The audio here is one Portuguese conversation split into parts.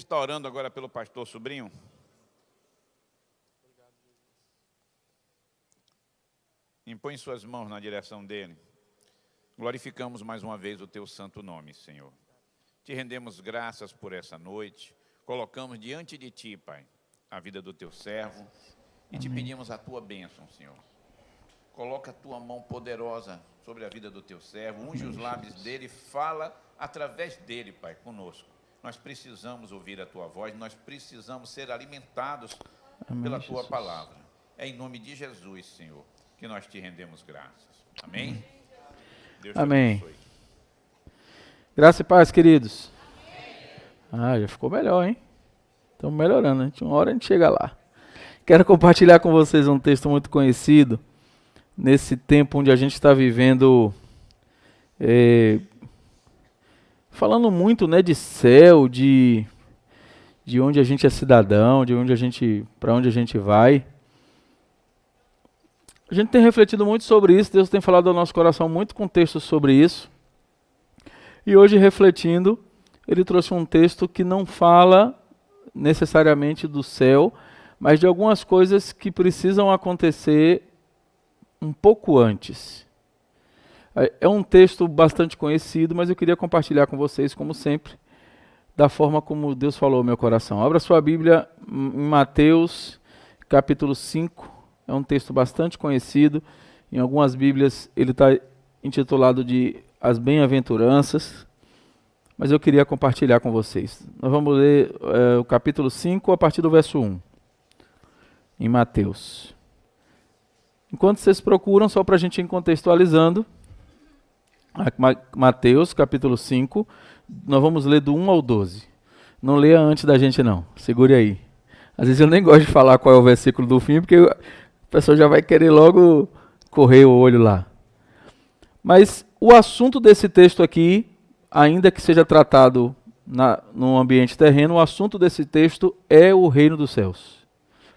Está orando agora pelo pastor Sobrinho? Impõe suas mãos na direção dele. Glorificamos mais uma vez o teu santo nome, Senhor. Te rendemos graças por essa noite. Colocamos diante de ti, Pai, a vida do teu servo. E te pedimos a tua bênção, Senhor. Coloca a tua mão poderosa sobre a vida do teu servo. Unge os lábios dele, fala através dele, Pai, conosco. Nós precisamos ouvir a tua voz, nós precisamos ser alimentados pela tua palavra. É em nome de Jesus, Senhor, que nós te rendemos graças. Amém? Deus te abençoe. Graça e paz, queridos. Já ficou melhor, hein? Estamos melhorando, né? Uma hora a gente chega lá. Quero compartilhar com vocês um texto muito conhecido, nesse tempo onde a gente está vivendo, falando muito, né, de céu, de onde a gente é cidadão, para onde a gente vai. A gente tem refletido muito sobre isso, Deus tem falado ao nosso coração muito com textos sobre isso. E hoje, refletindo, ele trouxe um texto que não fala necessariamente do céu, mas de algumas coisas que precisam acontecer um pouco antes. É um texto bastante conhecido, mas eu queria compartilhar com vocês, como sempre, da forma como Deus falou ao meu coração. Abra sua Bíblia em Mateus, capítulo 5. É um texto bastante conhecido. Em algumas Bíblias ele está intitulado de As Bem-aventuranças, mas eu queria compartilhar com vocês. Nós vamos ler o capítulo 5, a partir do verso 1, em Mateus. Enquanto vocês procuram, só para a gente ir contextualizando, Mateus, capítulo 5, nós vamos ler do 1 ao 12. Não leia antes da gente não, segure aí. Às vezes eu nem gosto de falar qual é o versículo do fim, porque a pessoa já vai querer logo correr o olho lá. Mas o assunto desse texto aqui, ainda que seja tratado no ambiente terreno, o assunto desse texto é o reino dos céus.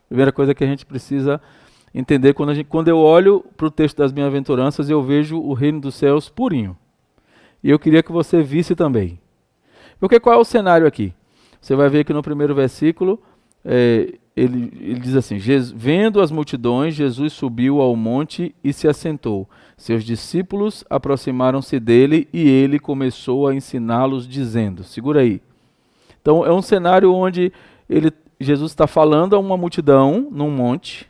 Primeira coisa que a gente precisa entender, quando eu olho para o texto das bem-aventuranças, eu vejo o reino dos céus purinho. E eu queria que você visse também. Porque qual é o cenário aqui? Você vai ver que no primeiro versículo, ele diz assim: vendo as multidões, Jesus subiu ao monte e se assentou. Seus discípulos aproximaram-se dele e ele começou a ensiná-los, dizendo... Segura aí. Então, é um cenário onde Jesus está falando a uma multidão num monte,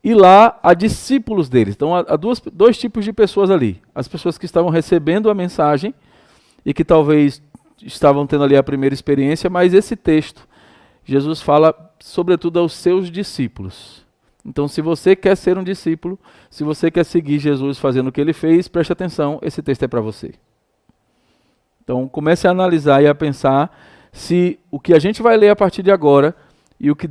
e lá há discípulos deles. Então, há dois tipos de pessoas ali. As pessoas que estavam recebendo a mensagem e que talvez estavam tendo ali a primeira experiência, mas esse texto, Jesus fala sobretudo aos seus discípulos. Então, se você quer ser um discípulo, se você quer seguir Jesus fazendo o que ele fez, preste atenção, esse texto é para você. Então, comece a analisar e a pensar se o que a gente vai ler a partir de agora e o que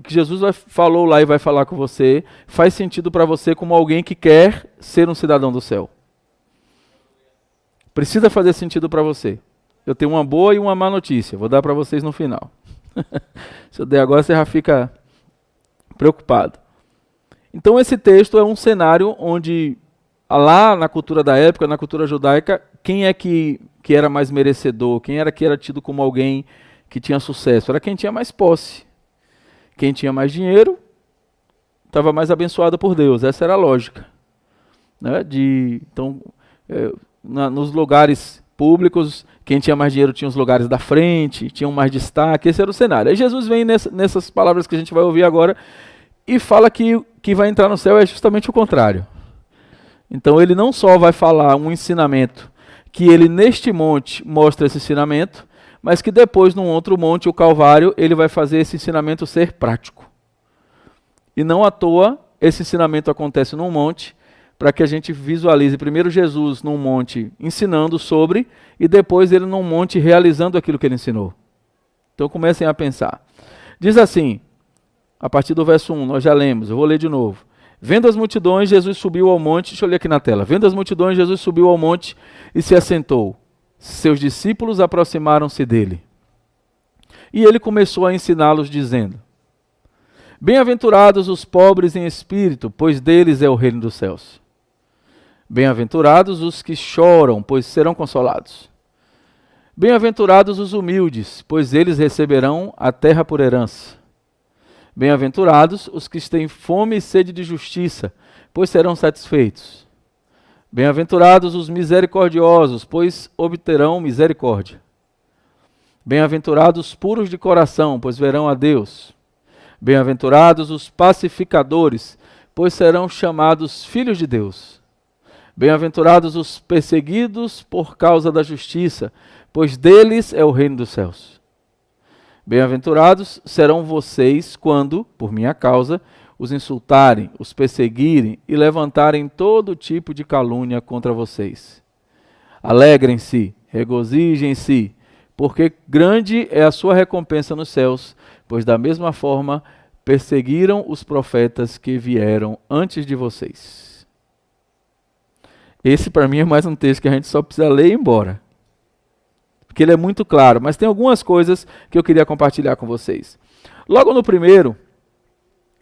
Jesus falou lá e vai falar com você faz sentido para você como alguém que quer ser um cidadão do céu. Precisa fazer sentido para você. Eu tenho uma boa e uma má notícia, vou dar para vocês no final. Se eu der agora, você já fica preocupado. Então esse texto é um cenário onde, lá na cultura da época, na cultura judaica, quem é que era mais merecedor, quem era que era tido como alguém que tinha sucesso? Era quem tinha mais posse. Quem tinha mais dinheiro estava mais abençoado por Deus. Essa era a lógica. Né? Então, nos lugares públicos, quem tinha mais dinheiro tinha os lugares da frente, tinham mais destaque, esse era o cenário. Aí Jesus vem nessas palavras que a gente vai ouvir agora e fala que vai entrar no céu é justamente o contrário. Então ele não só vai falar um ensinamento que ele neste monte mostra esse ensinamento, mas que depois num outro monte, o Calvário, ele vai fazer esse ensinamento ser prático. E não à toa esse ensinamento acontece num monte, para que a gente visualize primeiro Jesus num monte ensinando sobre, e depois ele num monte realizando aquilo que ele ensinou. Então comecem a pensar. Diz assim, a partir do verso 1, nós já lemos, eu vou ler de novo. Vendo as multidões, Jesus subiu ao monte, deixa eu ler aqui na tela. Vendo as multidões, Jesus subiu ao monte e se assentou. Seus discípulos aproximaram-se dele. E ele começou a ensiná-los, dizendo: Bem-aventurados os pobres em espírito, pois deles é o reino dos céus. Bem-aventurados os que choram, pois serão consolados. Bem-aventurados os humildes, pois eles receberão a terra por herança. Bem-aventurados os que têm fome e sede de justiça, pois serão satisfeitos. Bem-aventurados os misericordiosos, pois obterão misericórdia. Bem-aventurados os puros de coração, pois verão a Deus. Bem-aventurados os pacificadores, pois serão chamados filhos de Deus. Bem-aventurados os perseguidos por causa da justiça, pois deles é o reino dos céus. Bem-aventurados serão vocês quando, por minha causa, os insultarem, os perseguirem e levantarem todo tipo de calúnia contra vocês. Alegrem-se, regozijem-se, porque grande é a sua recompensa nos céus, pois da mesma forma perseguiram os profetas que vieram antes de vocês. Esse para mim é mais um texto que a gente só precisa ler e ir embora, porque ele é muito claro, mas tem algumas coisas que eu queria compartilhar com vocês. Logo no primeiro,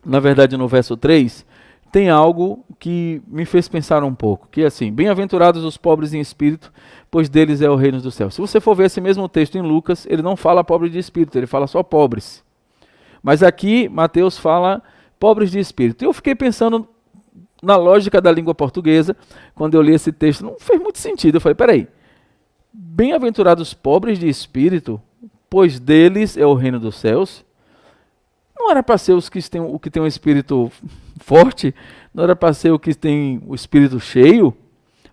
na verdade no verso 3, tem algo que me fez pensar um pouco, que é assim: bem-aventurados os pobres em espírito, pois deles é o reino dos céus. Se você for ver esse mesmo texto em Lucas, ele não fala pobre de espírito, ele fala só pobres. Mas aqui, Mateus fala pobres de espírito. E eu fiquei pensando na lógica da língua portuguesa, quando eu li esse texto, não fez muito sentido. Eu falei, peraí, bem-aventurados pobres de espírito, pois deles é o reino dos céus? Não era para ser os que têm um espírito forte? Não era para ser o que tem o espírito cheio?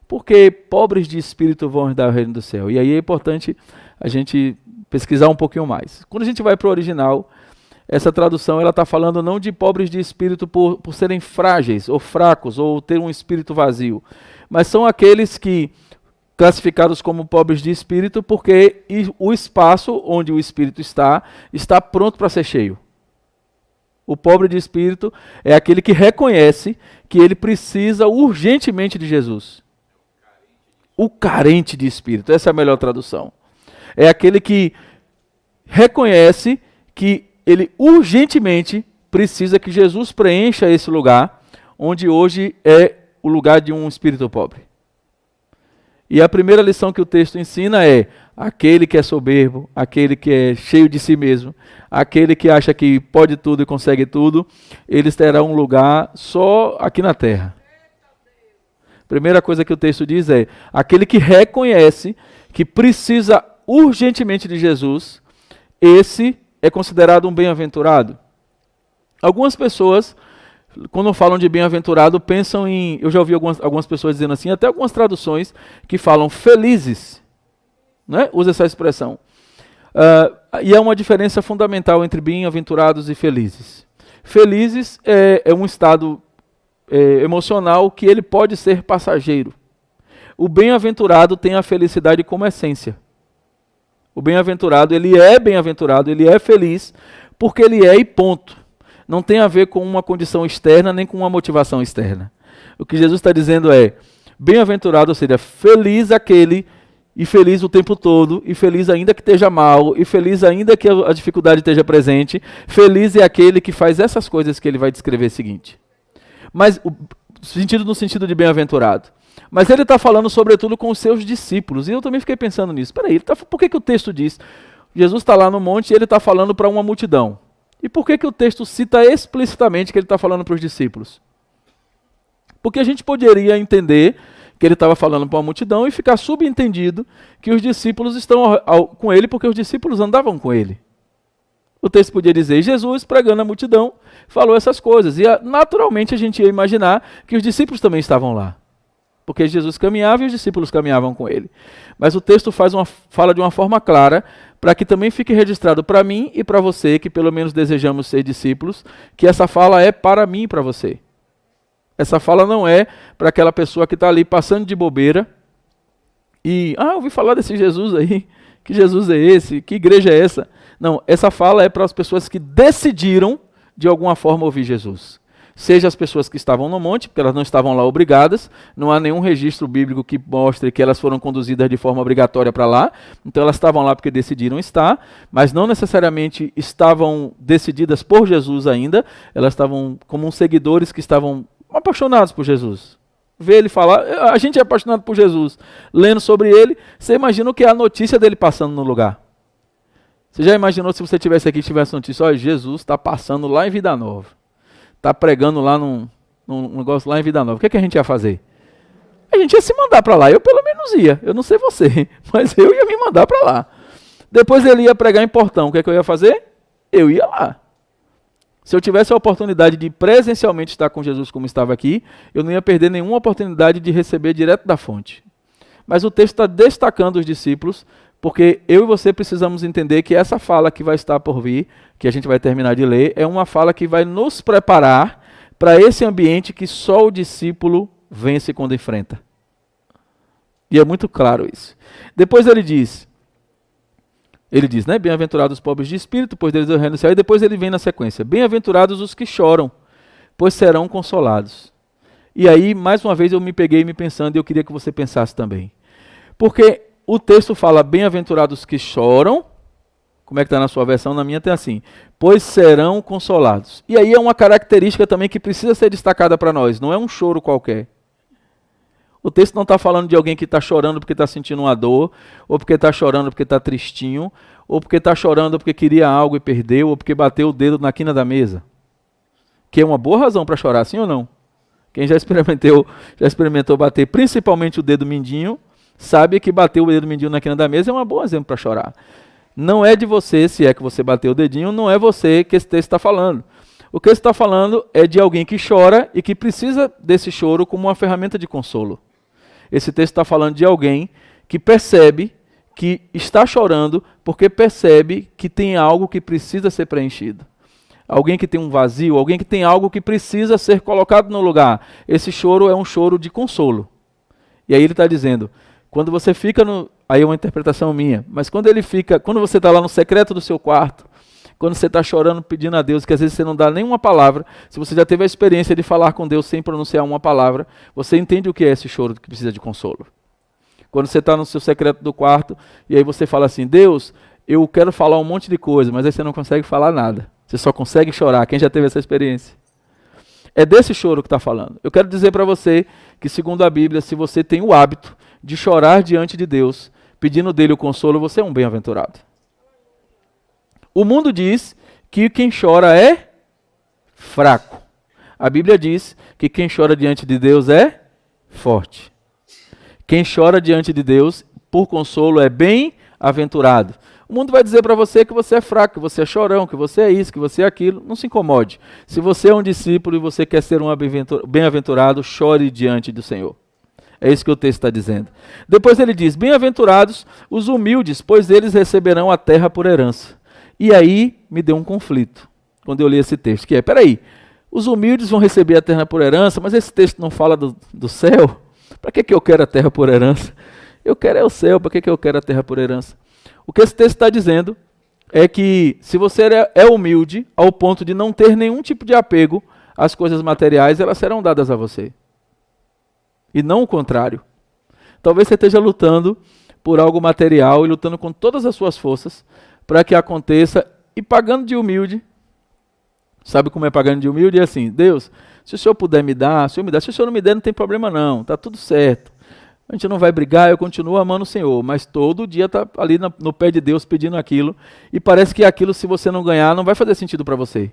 Porque pobres de espírito vão herdar o reino do céu. E aí é importante a gente pesquisar um pouquinho mais. Quando a gente vai para o original, essa tradução ela está falando não de pobres de espírito por serem frágeis ou fracos ou ter um espírito vazio, mas são aqueles que classificados como pobres de espírito porque o espaço onde o espírito está pronto para ser cheio. O pobre de espírito é aquele que reconhece que ele precisa urgentemente de Jesus. O carente de espírito, essa é a melhor tradução. É aquele que reconhece que ele urgentemente precisa que Jesus preencha esse lugar, onde hoje é o lugar de um espírito pobre. E a primeira lição que o texto ensina é: aquele que é soberbo, aquele que é cheio de si mesmo, aquele que acha que pode tudo e consegue tudo, eles terão um lugar só aqui na terra. Primeira coisa que o texto diz é: aquele que reconhece que precisa urgentemente de Jesus, esse é considerado um bem-aventurado. Algumas pessoas, quando falam de bem-aventurado, pensam em... Eu já ouvi algumas pessoas dizendo assim, até algumas traduções que falam felizes. Né? Usa essa expressão. E há uma diferença fundamental entre bem-aventurados e felizes. Felizes é um estado emocional que ele pode ser passageiro. O bem-aventurado tem a felicidade como essência. O bem-aventurado, ele é feliz, porque ele é e ponto. Não tem a ver com uma condição externa, nem com uma motivação externa. O que Jesus está dizendo é, bem-aventurado, ou seja, feliz aquele, e feliz o tempo todo, e feliz ainda que esteja mal, e feliz ainda que a dificuldade esteja presente, feliz é aquele que faz essas coisas que ele vai descrever seguinte. Mas, no sentido de bem-aventurado. Mas ele está falando sobretudo com os seus discípulos. E eu também fiquei pensando nisso. Peraí, por que o texto diz? Jesus está lá no monte e ele está falando para uma multidão. E por que o texto cita explicitamente que ele está falando para os discípulos? Porque a gente poderia entender que ele estava falando para uma multidão e ficar subentendido que os discípulos estão com ele porque os discípulos andavam com ele. O texto podia dizer, Jesus, pregando a multidão, falou essas coisas. E naturalmente a gente ia imaginar que os discípulos também estavam lá. Porque Jesus caminhava e os discípulos caminhavam com ele. Mas o texto fala de uma forma clara, para que também fique registrado para mim e para você, que pelo menos desejamos ser discípulos, que essa fala é para mim e para você. Essa fala não é para aquela pessoa que está ali passando de bobeira e, ouvi falar desse Jesus aí, que Jesus é esse, que igreja é essa? Não, essa fala é para as pessoas que decidiram de alguma forma ouvir Jesus. Seja as pessoas que estavam no monte, porque elas não estavam lá obrigadas, não há nenhum registro bíblico que mostre que elas foram conduzidas de forma obrigatória para lá, então elas estavam lá porque decidiram estar, mas não necessariamente estavam decididas por Jesus ainda, elas estavam como uns seguidores que estavam apaixonados por Jesus. vê ele falar, a gente é apaixonado por Jesus, lendo sobre ele, você imagina o que é a notícia dele passando no lugar. Você já imaginou se você tivesse aqui e tivesse notícia, olha, Jesus está passando lá em Vida Nova, está pregando lá num negócio lá em Vida Nova, o que a gente ia fazer? A gente ia se mandar para lá, eu pelo menos ia, eu não sei você, mas eu ia me mandar para lá. Depois ele ia pregar em Portão, o que eu ia fazer? Eu ia lá. Se eu tivesse a oportunidade de presencialmente estar com Jesus como estava aqui, eu não ia perder nenhuma oportunidade de receber direto da fonte. Mas o texto está destacando os discípulos, porque eu e você precisamos entender que essa fala que vai estar por vir, que a gente vai terminar de ler, é uma fala que vai nos preparar para esse ambiente que só o discípulo vence quando enfrenta. E é muito claro isso. Depois ele diz, né? Bem-aventurados os pobres de espírito, pois deles é o reino do céu. E depois ele vem na sequência. Bem-aventurados os que choram, pois serão consolados. E aí, mais uma vez, eu me peguei me pensando e eu queria que você pensasse também. Porque o texto fala bem-aventurados os que choram. Como é que está na sua versão? Na minha tem assim. Pois serão consolados. E aí é uma característica também que precisa ser destacada para nós. Não é um choro qualquer. O texto não está falando de alguém que está chorando porque está sentindo uma dor, ou porque está chorando porque está tristinho, ou porque está chorando porque queria algo e perdeu, ou porque bateu o dedo na quina da mesa. Que é uma boa razão para chorar, sim ou não? Quem já experimentou bater principalmente o dedo mindinho, sabe que bater o dedo mindinho na quina da mesa é um bom exemplo para chorar. Não é de você, se é que você bateu o dedinho, não é você que esse texto está falando. O que ele está falando é de alguém que chora e que precisa desse choro como uma ferramenta de consolo. Esse texto está falando de alguém que percebe que está chorando porque percebe que tem algo que precisa ser preenchido. Alguém que tem um vazio, alguém que tem algo que precisa ser colocado no lugar. Esse choro é um choro de consolo. E aí ele está dizendo, quando você fica no... Aí é uma interpretação minha, mas quando você está lá no secreto do seu quarto, quando você está chorando, pedindo a Deus, que às vezes você não dá nenhuma palavra, se você já teve a experiência de falar com Deus sem pronunciar uma palavra, você entende o que é esse choro que precisa de consolo. Quando você está no seu secreto do quarto, e aí você fala assim, Deus, eu quero falar um monte de coisa, mas aí você não consegue falar nada. Você só consegue chorar. Quem já teve essa experiência? É desse choro que está falando. Eu quero dizer para você que, segundo a Bíblia, se você tem o hábito de chorar diante de Deus, pedindo dele o consolo, você é um bem-aventurado. O mundo diz que quem chora é fraco. A Bíblia diz que quem chora diante de Deus é forte. Quem chora diante de Deus, por consolo, é bem-aventurado. O mundo vai dizer para você que você é fraco, que você é chorão, que você é isso, que você é aquilo. Não se incomode. Se você é um discípulo e você quer ser um bem-aventurado, chore diante do Senhor. É isso que o texto está dizendo. Depois ele diz, bem-aventurados os humildes, pois eles receberão a terra por herança. E aí me deu um conflito, quando eu li esse texto, que é, peraí, os humildes vão receber a terra por herança, mas esse texto não fala do céu? Para que eu quero a terra por herança? Eu quero é o céu, para que eu quero a terra por herança? O que esse texto está dizendo é que se você é humilde ao ponto de não ter nenhum tipo de apego às coisas materiais, elas serão dadas a você. E não o contrário. Talvez você esteja lutando por algo material e lutando com todas as suas forças para que aconteça e pagando de humilde. Sabe como é pagando de humilde? É assim, Deus, se o Senhor puder me dar, se o Senhor não me der, não tem problema não, está tudo certo. A gente não vai brigar, eu continuo amando o Senhor, mas todo dia está ali no pé de Deus pedindo aquilo, e parece que aquilo, se você não ganhar, não vai fazer sentido para você.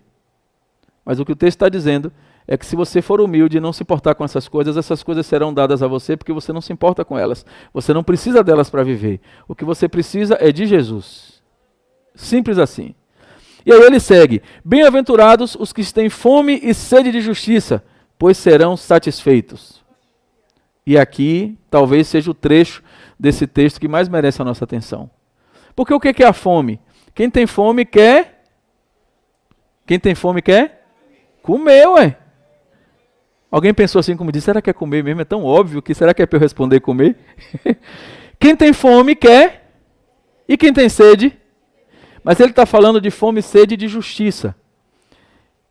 Mas o que o texto está dizendo é que se você for humilde e não se importar com essas coisas serão dadas a você porque você não se importa com elas. Você não precisa delas para viver. O que você precisa é de Jesus. Simples assim. E aí ele segue, bem-aventurados os que têm fome e sede de justiça, pois serão satisfeitos. E aqui talvez seja o trecho desse texto que mais merece a nossa atenção. Porque o que é a fome? Quem tem fome quer comer, ué. Alguém pensou assim como disse, será que é comer mesmo? É tão óbvio que será que é para eu responder comer? Quem tem fome quer, e quem tem sede? Mas ele está falando de fome e sede de justiça.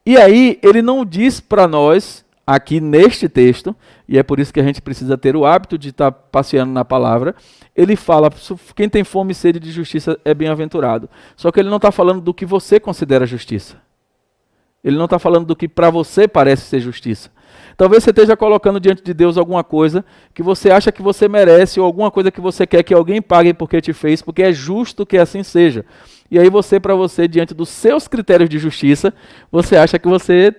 E aí ele não diz para nós, aqui neste texto, e é por isso que a gente precisa ter o hábito de estar passeando na palavra, ele fala, quem tem fome e sede de justiça é bem-aventurado. Só que ele não está falando do que você considera justiça. Ele não está falando do que para você parece ser justiça. Talvez você esteja colocando diante de Deus alguma coisa que você acha que você merece ou alguma coisa que você quer que alguém pague porque te fez, porque é justo que assim seja. E aí para você, diante dos seus critérios de justiça, você acha que você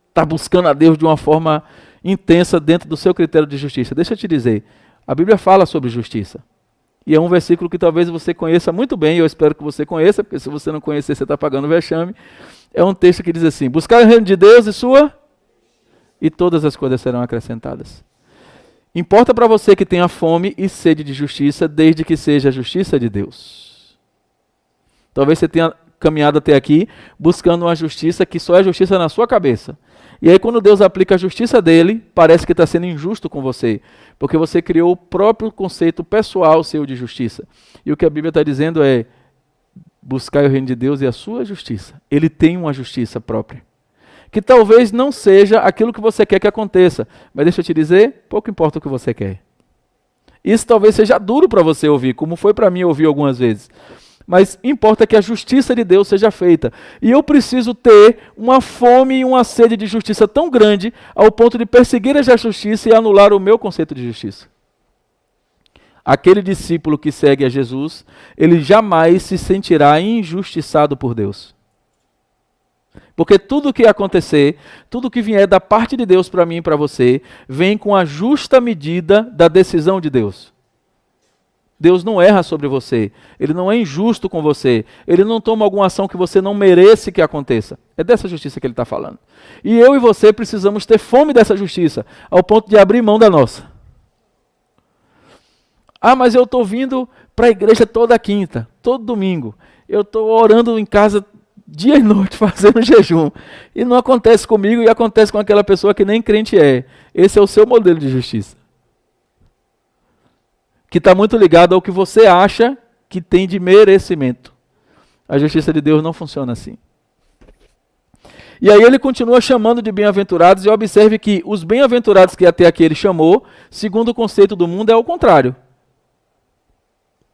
está buscando a Deus de uma forma intensa dentro do seu critério de justiça. Deixa eu te dizer, a Bíblia fala sobre justiça. E é um versículo que talvez você conheça muito bem, eu espero que você conheça, porque se você não conhecer, você está pagando vexame. É um texto que diz assim: buscar o reino de Deus e todas as coisas serão acrescentadas. Importa para você que tenha fome e sede de justiça, desde que seja a justiça de Deus. Talvez você tenha caminhado até aqui buscando uma justiça que só é justiça na sua cabeça. E aí quando Deus aplica a justiça dele, parece que está sendo injusto com você, porque você criou o próprio conceito pessoal seu de justiça. E o que a Bíblia está dizendo é: buscar o reino de Deus e a sua justiça. Ele tem uma justiça própria, que talvez não seja aquilo que você quer que aconteça, mas deixa eu te dizer, pouco importa o que você quer. Isso talvez seja duro para você ouvir, como foi para mim ouvir algumas vezes. Mas importa que a justiça de Deus seja feita. E eu preciso ter uma fome e uma sede de justiça tão grande ao ponto de perseguir essa justiça e anular o meu conceito de justiça. Aquele discípulo que segue a Jesus, ele jamais se sentirá injustiçado por Deus. Porque tudo que acontecer, tudo que vier da parte de Deus para mim e para você, vem com a justa medida da decisão de Deus. Deus não erra sobre você, Ele não é injusto com você, Ele não toma alguma ação que você não merece que aconteça. É dessa justiça que Ele está falando. E eu e você precisamos ter fome dessa justiça, ao ponto de abrir mão da nossa. Ah, mas eu estou vindo para a igreja toda quinta, todo domingo. Eu estou orando em casa dia e noite, fazendo jejum. E não acontece comigo e acontece com aquela pessoa que nem crente é. Esse é o seu modelo de justiça, que está muito ligado ao que você acha que tem de merecimento. A justiça de Deus não funciona assim. E aí ele continua chamando de bem-aventurados, e observe que os bem-aventurados que até aqui ele chamou, segundo o conceito do mundo, é o contrário.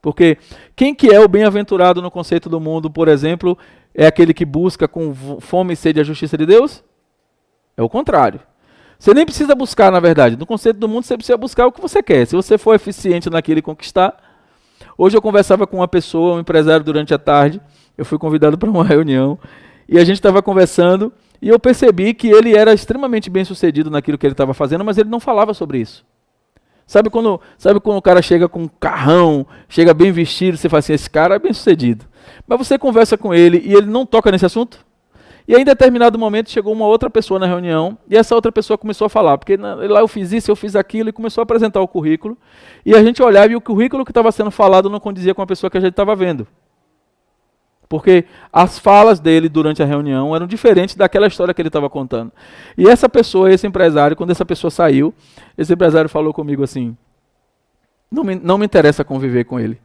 Porque quem que é o bem-aventurado no conceito do mundo, por exemplo, é aquele que busca com fome e sede a justiça de Deus? É o contrário. Você nem precisa buscar, na verdade. No conceito do mundo, você precisa buscar o que você quer. Se você for eficiente naquilo e conquistar. Hoje eu conversava com uma pessoa, um empresário, durante a tarde. Eu fui convidado para uma reunião. E a gente estava conversando. E eu percebi que ele era extremamente bem sucedido naquilo que ele estava fazendo, mas ele não falava sobre isso. Sabe quando o cara chega com um carrão, chega bem vestido, você fala assim: esse cara é bem sucedido. Mas você conversa com ele e ele não toca nesse assunto? E aí, em determinado momento, chegou uma outra pessoa na reunião, e essa outra pessoa começou a falar, porque lá eu fiz isso, eu fiz aquilo, e começou a apresentar o currículo, e a gente olhava e o currículo que estava sendo falado não condizia com a pessoa que a gente estava vendo. Porque as falas dele durante a reunião eram diferentes daquela história que ele estava contando. E essa pessoa, esse empresário, quando essa pessoa saiu, esse empresário falou comigo assim: não me interessa conviver com ele.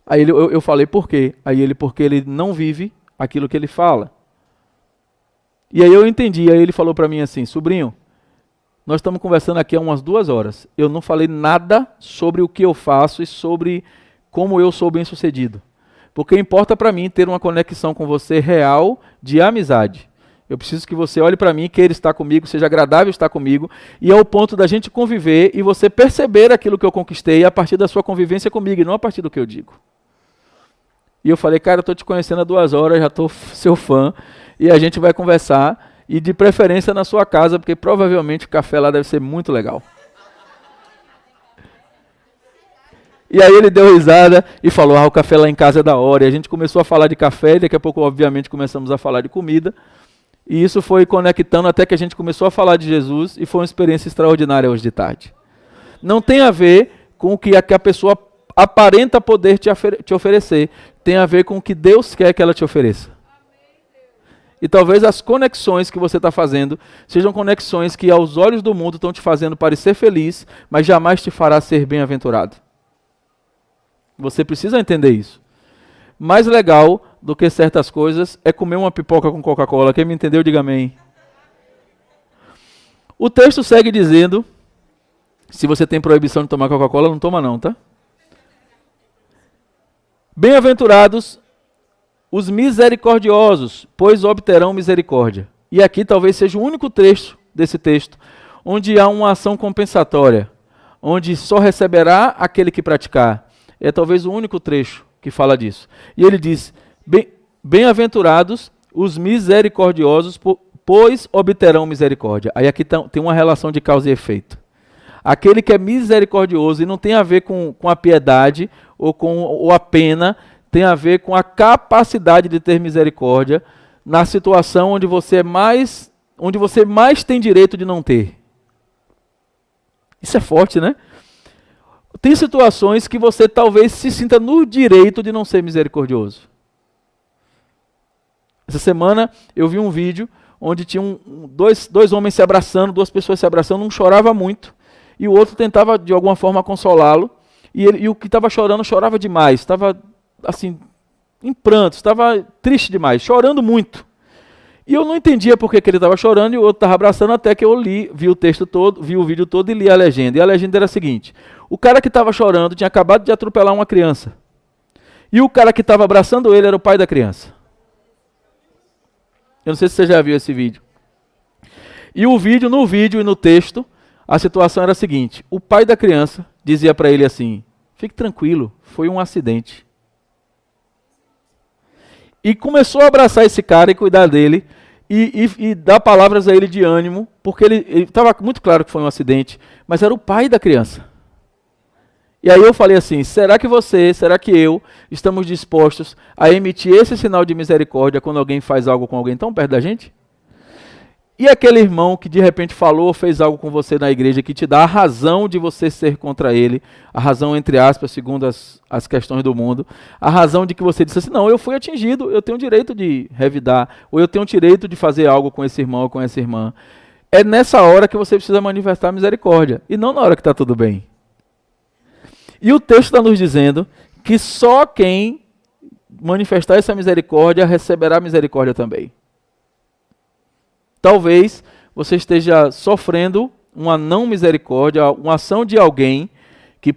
Aí eu falei: por quê? Aí ele: porque ele não vive aquilo que ele fala. E aí eu entendi, aí ele falou para mim assim: sobrinho, nós estamos conversando aqui há umas 2 horas. Eu não falei nada sobre o que eu faço e sobre como eu sou bem sucedido. Porque importa para mim ter uma conexão com você real de amizade. Eu preciso que você olhe para mim, queira estar comigo, seja agradável estar comigo, e ao ponto da gente conviver e você perceber aquilo que eu conquistei a partir da sua convivência comigo e não a partir do que eu digo. E eu falei: cara, eu estou te conhecendo há 2 horas, já estou seu fã, e a gente vai conversar, e de preferência na sua casa, porque provavelmente o café lá deve ser muito legal. E aí ele deu risada e falou: o café lá em casa é da hora. E a gente começou a falar de café, e daqui a pouco, obviamente, começamos a falar de comida. E isso foi conectando até que a gente começou a falar de Jesus, e foi uma experiência extraordinária hoje de tarde. Não tem a ver com o que a pessoa aparenta poder te oferecer, tem a ver com o que Deus quer que ela te ofereça. E talvez as conexões que você está fazendo sejam conexões que aos olhos do mundo estão te fazendo parecer feliz, mas jamais te fará ser bem-aventurado. Você precisa entender isso. Mais legal do que certas coisas é comer uma pipoca com Coca-Cola. Quem me entendeu, diga amém. O texto segue dizendo: se você tem proibição de tomar Coca-Cola, não toma não, tá? Bem-aventurados os misericordiosos, pois obterão misericórdia. E aqui talvez seja o único trecho desse texto onde há uma ação compensatória, onde só receberá aquele que praticar. É talvez o único trecho que fala disso. E ele diz, bem-aventurados os misericordiosos, pois obterão misericórdia. Aí aqui tem uma relação de causa e efeito. Aquele que é misericordioso, e não tem a ver com a piedade ou a pena, tem a ver com a capacidade de ter misericórdia na situação onde você mais tem direito de não ter. Isso é forte, né? Tem situações que você talvez se sinta no direito de não ser misericordioso. Essa semana eu vi um vídeo onde tinha dois homens se abraçando, duas pessoas se abraçando, um chorava muito e o outro tentava de alguma forma consolá-lo, e o que estava chorando chorava demais, estava assim, em prantos, estava triste demais, chorando muito. E eu não entendia por que ele estava chorando e o outro estava abraçando, até que eu vi o texto todo, vi o vídeo todo e li a legenda. E a legenda era a seguinte: o cara que estava chorando tinha acabado de atropelar uma criança. E o cara que estava abraçando ele era o pai da criança. Eu não sei se você já viu esse vídeo. E no vídeo e no texto, a situação era a seguinte: o pai da criança dizia para ele assim: fique tranquilo, foi um acidente. E começou a abraçar esse cara e cuidar dele, e dar palavras a ele de ânimo, porque ele estava muito claro que foi um acidente, mas era o pai da criança. E aí eu falei assim, será que eu estamos dispostos a emitir esse sinal de misericórdia quando alguém faz algo com alguém tão perto da gente? E aquele irmão que de repente falou, fez algo com você na igreja, que te dá a razão de você ser contra ele, a razão entre aspas, segundo as questões do mundo, a razão de que você disse assim, não, eu fui atingido, eu tenho o direito de revidar, ou eu tenho o direito de fazer algo com esse irmão ou com essa irmã. É nessa hora que você precisa manifestar misericórdia, e não na hora que está tudo bem. E o texto está nos dizendo que só quem manifestar essa misericórdia receberá misericórdia também. Talvez você esteja sofrendo uma não misericórdia, uma ação de alguém que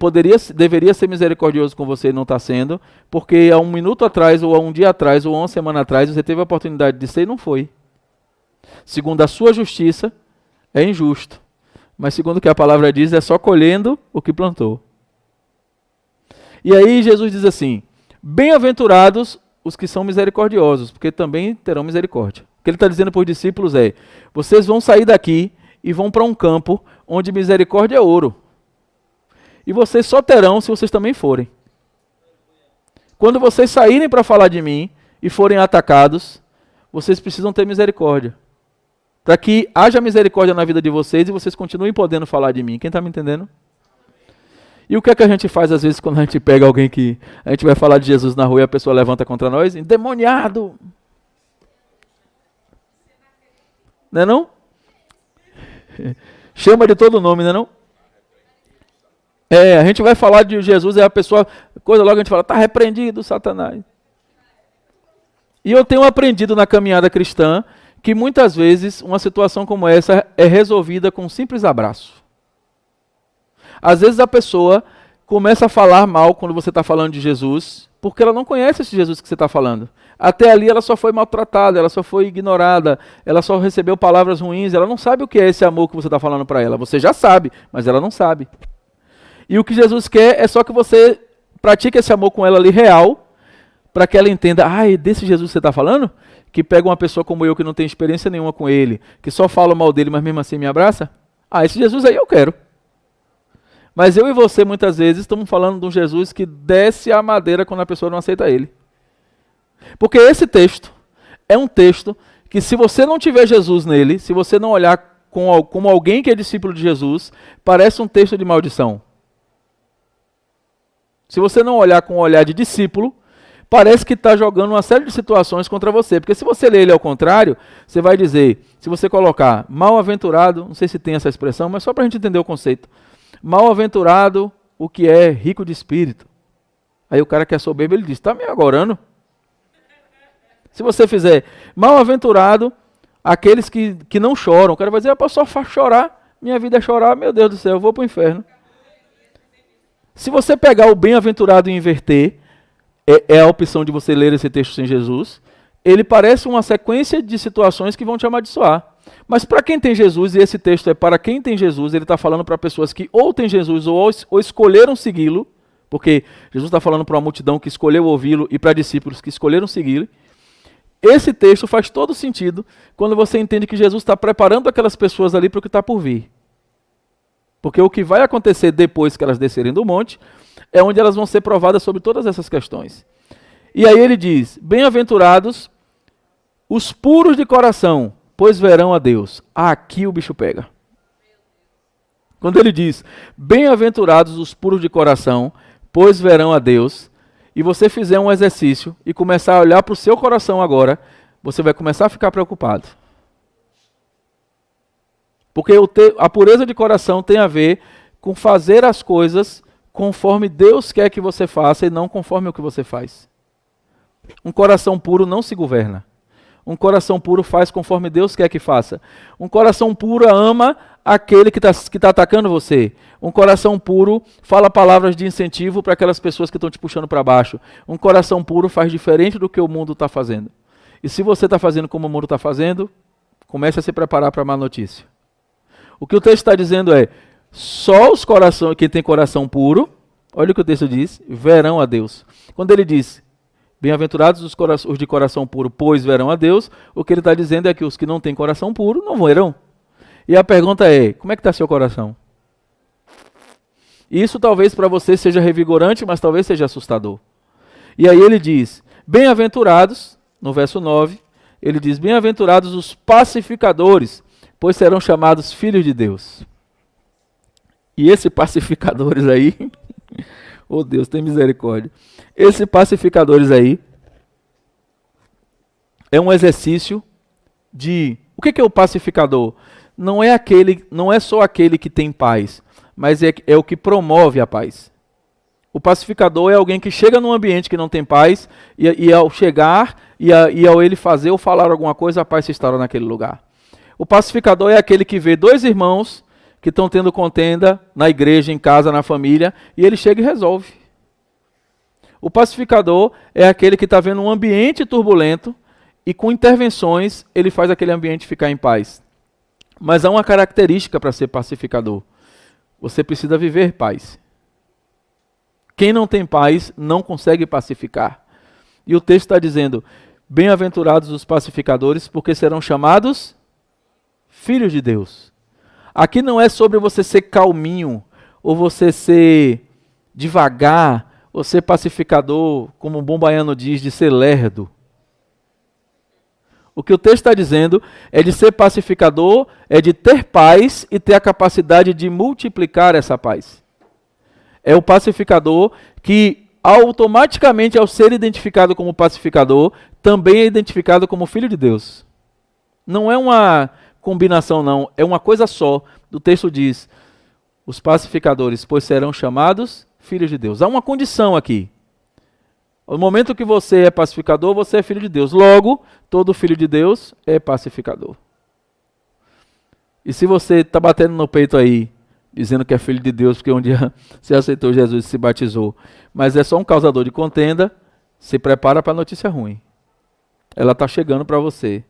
deveria ser misericordioso com você e não está sendo, porque há um minuto atrás, ou há um dia atrás, ou há uma semana atrás, você teve a oportunidade de ser e não foi. Segundo a sua justiça, é injusto. Mas segundo o que a palavra diz, é só colhendo o que plantou. E aí Jesus diz assim, bem-aventurados os que são misericordiosos, porque também terão misericórdia. O que ele está dizendo para os discípulos é, vocês vão sair daqui e vão para um campo onde misericórdia é ouro. E vocês só terão se vocês também forem. Quando vocês saírem para falar de mim e forem atacados, vocês precisam ter misericórdia. Para que haja misericórdia na vida de vocês e vocês continuem podendo falar de mim. Quem está me entendendo? E o que é que a gente faz às vezes quando a gente pega alguém que a gente vai falar de Jesus na rua e a pessoa levanta contra nós? Endemoniado! Não é não? Chama de todo nome, não é não? A gente vai falar de Jesus e a pessoa, coisa logo a gente fala, está repreendido, Satanás. E eu tenho aprendido na caminhada cristã que muitas vezes uma situação como essa é resolvida com um simples abraço. Às vezes a pessoa começa a falar mal quando você está falando de Jesus, porque ela não conhece esse Jesus que você está falando. Até ali ela só foi maltratada, ela só foi ignorada, ela só recebeu palavras ruins, ela não sabe o que é esse amor que você está falando para ela. Você já sabe, mas ela não sabe. E o que Jesus quer é só que você pratique esse amor com ela ali real, para que ela entenda, é desse Jesus que você está falando? Que pega uma pessoa como eu que não tem experiência nenhuma com ele, que só fala mal dele, mas mesmo assim me abraça? Esse Jesus aí eu quero. Mas eu e você, muitas vezes, estamos falando de um Jesus que desce a madeira quando a pessoa não aceita ele. Porque esse texto é um texto que, se você não tiver Jesus nele, se você não olhar como alguém que é discípulo de Jesus, parece um texto de maldição. Se você não olhar com o olhar de discípulo, parece que está jogando uma série de situações contra você. Porque se você ler ele ao contrário, você vai dizer, se você colocar mal-aventurado, não sei se tem essa expressão, mas só para a gente entender o conceito. Mal-aventurado o que é rico de espírito. Aí o cara que é soberbo, ele diz, está me agorando? Se você fizer mal-aventurado aqueles que não choram, o cara vai dizer, eu posso só chorar, minha vida é chorar, meu Deus do céu, eu vou para o inferno. Se você pegar o bem-aventurado e inverter, é a opção de você ler esse texto sem Jesus, ele parece uma sequência de situações que vão te amaldiçoar. Mas para quem tem Jesus, e esse texto é para quem tem Jesus, ele está falando para pessoas que ou têm Jesus ou escolheram segui-lo, porque Jesus está falando para uma multidão que escolheu ouvi-lo e para discípulos que escolheram segui-lo. Esse texto faz todo sentido quando você entende que Jesus está preparando aquelas pessoas ali para o que está por vir. Porque o que vai acontecer depois que elas descerem do monte é onde elas vão ser provadas sobre todas essas questões. E aí ele diz, bem-aventurados os puros de coração, pois verão a Deus. Aqui o bicho pega. Quando ele diz, bem-aventurados os puros de coração, pois verão a Deus, e você fizer um exercício e começar a olhar para o seu coração agora, você vai começar a ficar preocupado. Porque a pureza de coração tem a ver com fazer as coisas conforme Deus quer que você faça e não conforme o que você faz. Um coração puro não se governa. Um coração puro faz conforme Deus quer que faça. Um coração puro ama aquele que tá atacando você. Um coração puro fala palavras de incentivo para aquelas pessoas que estão te puxando para baixo. Um coração puro faz diferente do que o mundo está fazendo. E se você está fazendo como o mundo está fazendo, comece a se preparar para a má notícia. O que o texto está dizendo é, só os corações, quem tem coração puro, olha o que o texto diz, verão a Deus. Quando ele diz, bem-aventurados os de coração puro, pois verão a Deus, o que ele está dizendo é que os que não têm coração puro não verão. E a pergunta é, como é que está seu coração? Isso talvez para você seja revigorante, mas talvez seja assustador. E aí ele diz, bem-aventurados, no verso 9, ele diz, bem-aventurados os pacificadores, pois serão chamados filhos de Deus. E esse pacificadores aí, oh Deus, tem misericórdia. Esse pacificadores aí é um exercício de... O que é o pacificador? Não é só aquele que tem paz, mas é o que promove a paz. O pacificador é alguém que chega num ambiente que não tem paz e ao chegar e ao ele fazer ou falar alguma coisa, a paz se instaura naquele lugar. O pacificador é aquele que vê dois irmãos que estão tendo contenda na igreja, em casa, na família, e ele chega e resolve. O pacificador é aquele que está vendo um ambiente turbulento e com intervenções ele faz aquele ambiente ficar em paz. Mas há uma característica para ser pacificador. Você precisa viver paz. Quem não tem paz não consegue pacificar. E o texto está dizendo, bem-aventurados os pacificadores, porque serão chamados filhos de Deus. Aqui não é sobre você ser calminho, ou você ser devagar, ou ser pacificador, como um bom baiano diz, de ser lerdo. O que o texto está dizendo é de ser pacificador, é de ter paz e ter a capacidade de multiplicar essa paz. É o pacificador que automaticamente, ao ser identificado como pacificador, também é identificado como filho de Deus. Não é uma combinação não, é uma coisa só. O texto diz, os pacificadores, pois serão chamados filhos de Deus. Há uma condição aqui. No momento que você é pacificador, você é filho de Deus. Logo, todo filho de Deus é pacificador. E se você está batendo no peito aí, dizendo que é filho de Deus, porque um dia você aceitou Jesus e se batizou, mas é só um causador de contenda, se prepara para a notícia ruim. Ela está chegando para você.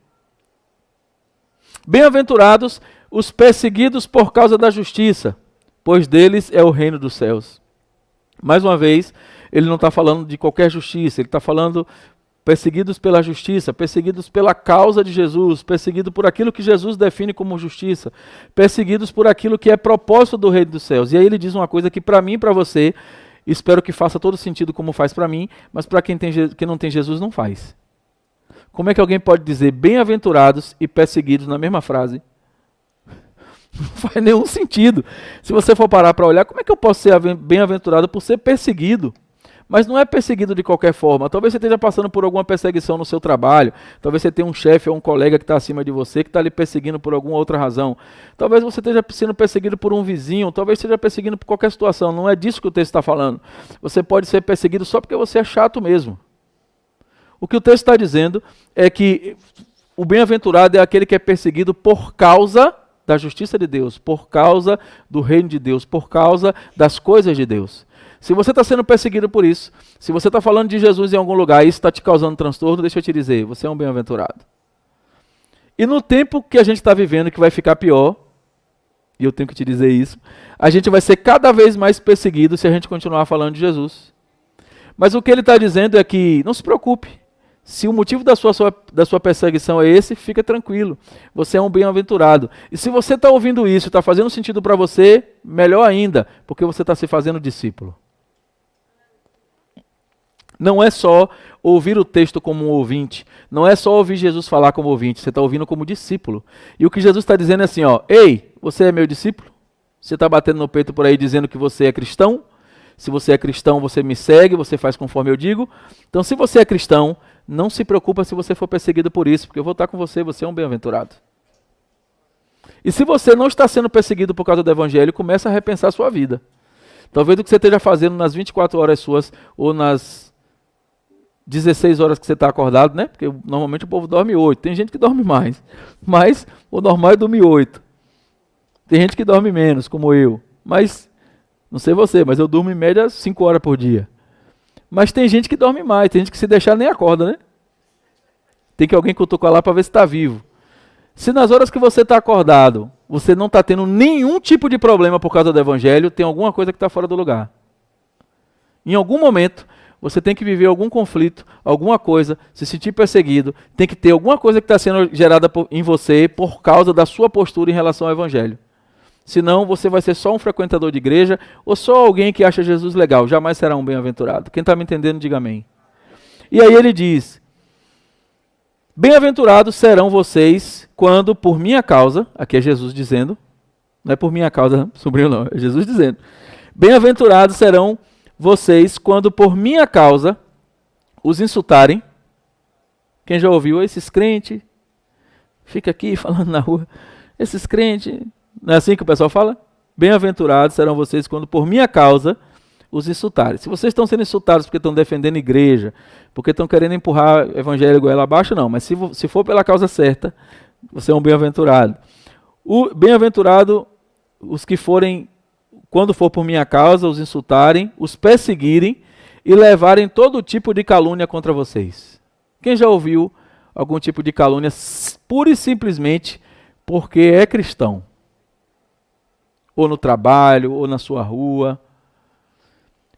Bem-aventurados os perseguidos por causa da justiça, pois deles é o reino dos céus. Mais uma vez, ele não está falando de qualquer justiça, ele está falando perseguidos pela justiça, perseguidos pela causa de Jesus, perseguidos por aquilo que Jesus define como justiça, perseguidos por aquilo que é propósito do reino dos céus. E aí ele diz uma coisa que para mim e para você, espero que faça todo sentido como faz para mim, mas para quem não tem Jesus não faz. Como é que alguém pode dizer bem-aventurados e perseguidos na mesma frase? Não faz nenhum sentido. Se você for parar para olhar, como é que eu posso ser bem-aventurado por ser perseguido? Mas não é perseguido de qualquer forma. Talvez você esteja passando por alguma perseguição no seu trabalho. Talvez você tenha um chefe ou um colega que está acima de você, que está lhe perseguindo por alguma outra razão. Talvez você esteja sendo perseguido por um vizinho. Talvez esteja perseguindo por qualquer situação. Não é disso que o texto está falando. Você pode ser perseguido só porque você é chato mesmo. O que o texto está dizendo é que o bem-aventurado é aquele que é perseguido por causa da justiça de Deus, por causa do reino de Deus, por causa das coisas de Deus. Se você está sendo perseguido por isso, se você está falando de Jesus em algum lugar e isso está te causando transtorno, deixa eu te dizer, você é um bem-aventurado. E no tempo que a gente está vivendo, que vai ficar pior, e eu tenho que te dizer isso, a gente vai ser cada vez mais perseguido se a gente continuar falando de Jesus. Mas o que ele está dizendo é que, não se preocupe, se o motivo da sua perseguição é esse, fica tranquilo, você é um bem-aventurado. E se você está ouvindo isso, está fazendo sentido para você, melhor ainda, porque você está se fazendo discípulo. Não é só ouvir o texto como um ouvinte, não é só ouvir Jesus falar como ouvinte, você está ouvindo como discípulo. E o que Jesus está dizendo é assim, ó, ei, você é meu discípulo? Você está batendo no peito por aí dizendo que você é cristão? Se você é cristão, você me segue, você faz conforme eu digo. Então, se você é cristão, não se preocupa se você for perseguido por isso, porque eu vou estar com você, você é um bem-aventurado. E se você não está sendo perseguido por causa do evangelho, começa a repensar a sua vida. Talvez o que você esteja fazendo nas 24 horas suas, ou nas 16 horas que você está acordado, né? Porque normalmente o povo dorme 8, tem gente que dorme mais, mas o normal é dormir 8. Tem gente que dorme menos, como eu, mas, não sei você, mas eu durmo em média 5 horas por dia. Mas tem gente que dorme mais, tem gente que se deixar nem acorda, né? Tem que alguém cutucar lá para ver se está vivo. Se nas horas que você está acordado, você não está tendo nenhum tipo de problema por causa do evangelho, tem alguma coisa que está fora do lugar. Em algum momento, você tem que viver algum conflito, alguma coisa, se sentir perseguido, tem que ter alguma coisa que está sendo gerada em você por causa da sua postura em relação ao evangelho. Senão você vai ser só um frequentador de igreja ou só alguém que acha Jesus legal, jamais será um bem-aventurado. Quem está me entendendo, diga amém. E aí ele diz, bem-aventurados serão vocês quando por minha causa, aqui é Jesus dizendo, não é por minha causa, sobrinho não, é Jesus dizendo, bem-aventurados serão vocês quando por minha causa os insultarem. Quem já ouviu esses crentes, fica aqui falando na rua, esses crentes... Não é assim que o pessoal fala? Bem-aventurados serão vocês quando por minha causa os insultarem. Se vocês estão sendo insultados porque estão defendendo a igreja, porque estão querendo empurrar o evangelho goela abaixo, não. Mas se for pela causa certa, você é um bem-aventurado. O bem-aventurado, os que forem, quando for por minha causa, os insultarem, os perseguirem e levarem todo tipo de calúnia contra vocês. Quem já ouviu algum tipo de calúnia pura e simplesmente porque é cristão? Ou no trabalho, ou na sua rua.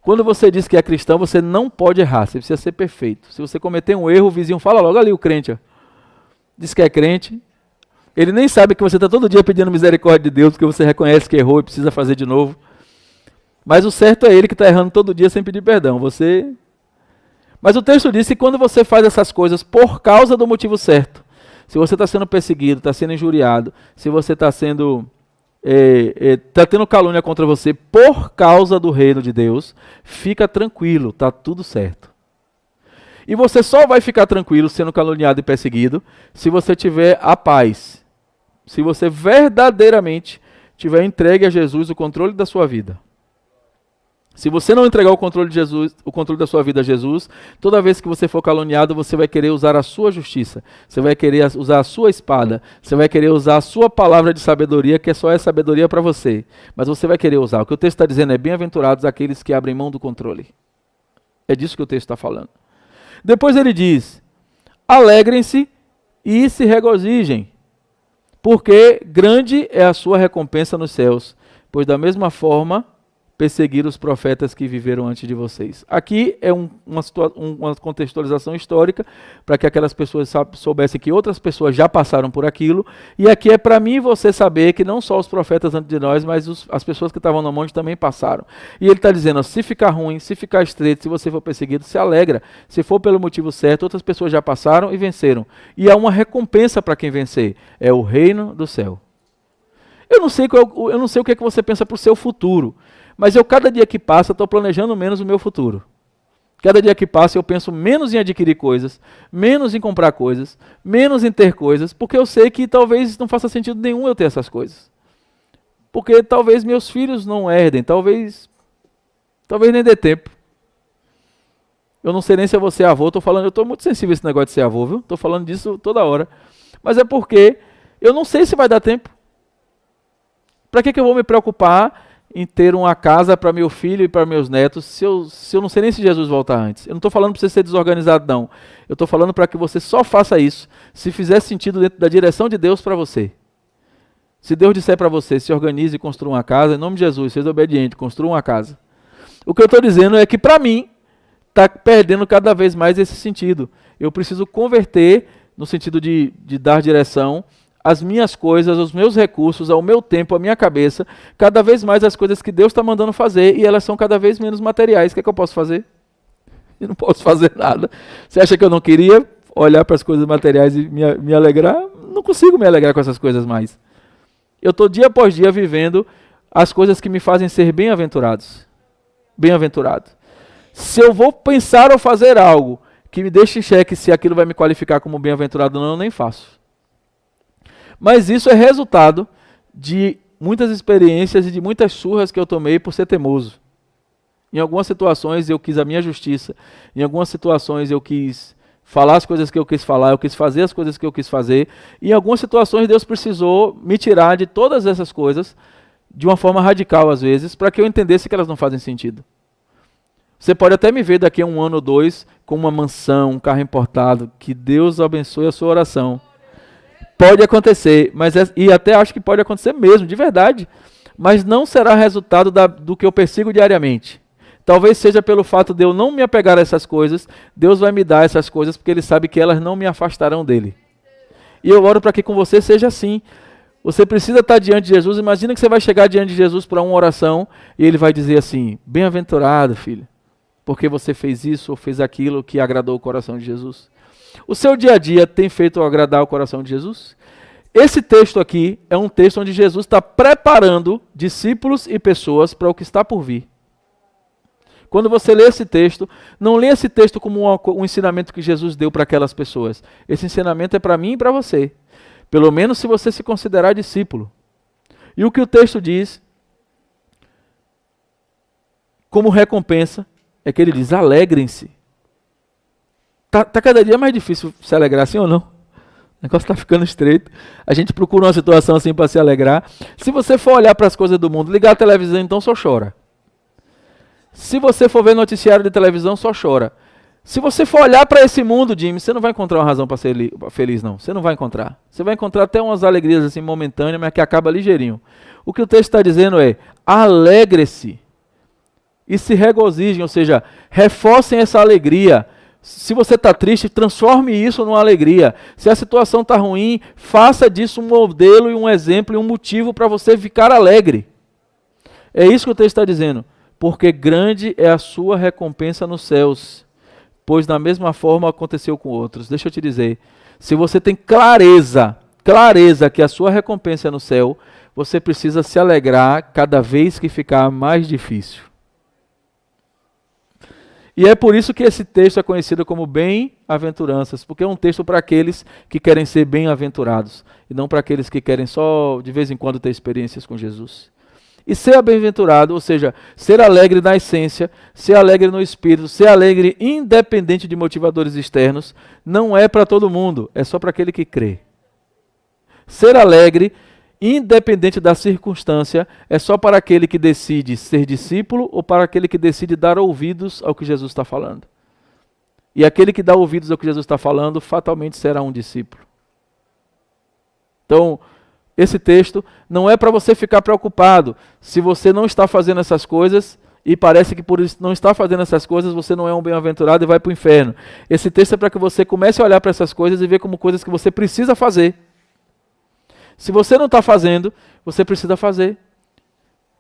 Quando você diz que é cristão, você não pode errar, você precisa ser perfeito. Se você cometer um erro, o vizinho fala logo ali, o crente, ó, diz que é crente, ele nem sabe que você está todo dia pedindo misericórdia de Deus, porque você reconhece que errou e precisa fazer de novo. Mas o certo é ele que está errando todo dia sem pedir perdão. Mas o texto diz que quando você faz essas coisas por causa do motivo certo, se você está sendo perseguido, está sendo injuriado, se você está sendo... está tendo calúnia contra você por causa do reino de Deus, fica tranquilo, está tudo certo. E você só vai ficar tranquilo sendo caluniado e perseguido se você tiver a paz, se você verdadeiramente tiver entregue a Jesus o controle da sua vida. Se você não entregar o controle de Jesus, o controle da sua vida a Jesus, toda vez que você for caluniado, você vai querer usar a sua justiça, você vai querer usar a sua espada, você vai querer usar a sua palavra de sabedoria, que só é sabedoria para você. Mas você vai querer usar. O que o texto está dizendo é bem-aventurados aqueles que abrem mão do controle. É disso que o texto está falando. Depois ele diz, alegrem-se e se regozijem, porque grande é a sua recompensa nos céus, pois da mesma forma perseguir os profetas que viveram antes de vocês. Aqui é uma contextualização histórica para que aquelas pessoas soubessem que outras pessoas já passaram por aquilo, e aqui é para mim e você saber que não só os profetas antes de nós, mas as pessoas que estavam no monte também passaram. E ele está dizendo, ó, se ficar ruim, se ficar estreito, se você for perseguido, se alegra. Se for pelo motivo certo, outras pessoas já passaram e venceram. E há uma recompensa para quem vencer, é o reino do céu. Eu não sei o que é que você pensa para o seu futuro, mas eu, cada dia que passa, estou planejando menos o meu futuro. Cada dia que passa, eu penso menos em adquirir coisas, menos em comprar coisas, menos em ter coisas, porque eu sei que talvez não faça sentido nenhum eu ter essas coisas. Porque talvez meus filhos não herdem, talvez nem dê tempo. Eu não sei nem se eu vou ser avô, eu estou muito sensível a esse negócio de ser avô, viu? Estou falando disso toda hora. Mas é porque eu não sei se vai dar tempo. Para que eu vou me preocupar em ter uma casa para meu filho e para meus netos se eu não sei nem se Jesus voltar antes? Eu não estou falando para você ser desorganizado, não. Eu estou falando para que você só faça isso se fizer sentido dentro da direção de Deus para você. Se Deus disser para você, se organize e construa uma casa, em nome de Jesus, seja obediente, construa uma casa. O que eu estou dizendo é que, para mim, está perdendo cada vez mais esse sentido. Eu preciso converter, no sentido de dar direção, as minhas coisas, os meus recursos, ao meu tempo, à minha cabeça, cada vez mais as coisas que Deus está mandando fazer, e elas são cada vez menos materiais. O que é que eu posso fazer? Eu não posso fazer nada. Você acha que eu não queria olhar para as coisas materiais e me alegrar? Não consigo me alegrar com essas coisas mais. Eu estou dia após dia vivendo as coisas que me fazem ser bem-aventurados. Bem-aventurado. Se eu vou pensar ou fazer algo que me deixe em xeque se aquilo vai me qualificar como bem-aventurado ou não, eu nem faço. Mas isso é resultado de muitas experiências e de muitas surras que eu tomei por ser teimoso. Em algumas situações eu quis a minha justiça, em algumas situações eu quis falar as coisas que eu quis falar, eu quis fazer as coisas que eu quis fazer, e em algumas situações Deus precisou me tirar de todas essas coisas, de uma forma radical às vezes, para que eu entendesse que elas não fazem sentido. Você pode até me ver daqui a 1 ano ou 2 com uma mansão, um carro importado, que Deus abençoe a sua oração. Pode acontecer, e até acho que pode acontecer mesmo, de verdade, mas não será resultado do que eu persigo diariamente. Talvez seja pelo fato de eu não me apegar a essas coisas, Deus vai me dar essas coisas porque Ele sabe que elas não me afastarão dEle. E eu oro para que com você seja assim. Você precisa estar diante de Jesus. Imagina que você vai chegar diante de Jesus para uma oração e Ele vai dizer assim: bem-aventurado, filho, porque você fez isso ou fez aquilo que agradou o coração de Jesus. O seu dia a dia tem feito agradar o coração de Jesus? Esse texto aqui é um texto onde Jesus está preparando discípulos e pessoas para o que está por vir. Quando você lê esse texto, não lê esse texto como um ensinamento que Jesus deu para aquelas pessoas. Esse ensinamento é para mim e para você. Pelo menos se você se considerar discípulo. E o que o texto diz, como recompensa, é que ele diz: alegrem-se. Tá cada dia mais difícil se alegrar, sim ou não? O negócio está ficando estreito. A gente procura uma situação assim para se alegrar. Se você for olhar para as coisas do mundo, ligar a televisão, então só chora. Se você for ver noticiário de televisão, só chora. Se você for olhar para esse mundo, Jimmy, você não vai encontrar uma razão para ser feliz, não. Você não vai encontrar. Você vai encontrar até umas alegrias assim momentâneas, mas que acaba ligeirinho. O que o texto está dizendo é: alegre-se e se regozijem, ou seja, reforcem essa alegria. Se você está triste, transforme isso numa alegria. Se a situação está ruim, faça disso um modelo e um exemplo e um motivo para você ficar alegre. É isso que o texto está dizendo. Porque grande é a sua recompensa nos céus, pois da mesma forma aconteceu com outros. Deixa eu te dizer, se você tem clareza que a sua recompensa é no céu, você precisa se alegrar cada vez que ficar mais difícil. E é por isso que esse texto é conhecido como bem-aventuranças, porque é um texto para aqueles que querem ser bem-aventurados, e não para aqueles que querem só de vez em quando ter experiências com Jesus. E ser bem-aventurado, ou seja, ser alegre na essência, ser alegre no espírito, ser alegre independente de motivadores externos, não é para todo mundo, é só para aquele que crê. Ser alegre, independente da circunstância, é só para aquele que decide ser discípulo ou para aquele que decide dar ouvidos ao que Jesus está falando. E aquele que dá ouvidos ao que Jesus está falando, fatalmente será um discípulo. Então, esse texto não é para você ficar preocupado se você não está fazendo essas coisas e parece que por não estar fazendo essas coisas você não é um bem-aventurado e vai para o inferno. Esse texto é para que você comece a olhar para essas coisas e ver como coisas que você precisa fazer. Se você não está fazendo, você precisa fazer.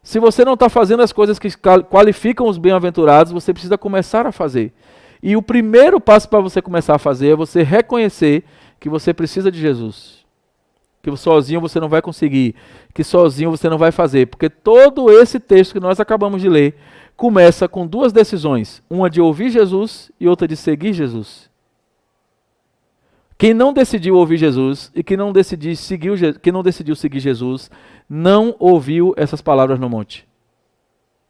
Se você não está fazendo as coisas que qualificam os bem-aventurados, você precisa começar a fazer. E o primeiro passo para você começar a fazer é você reconhecer que você precisa de Jesus. Que sozinho você não vai conseguir, que sozinho você não vai fazer, porque todo esse texto que nós acabamos de ler começa com duas decisões, uma de ouvir Jesus e outra de seguir Jesus. Quem não decidiu ouvir Jesus e que não decidiu seguir Jesus, não ouviu essas palavras no monte.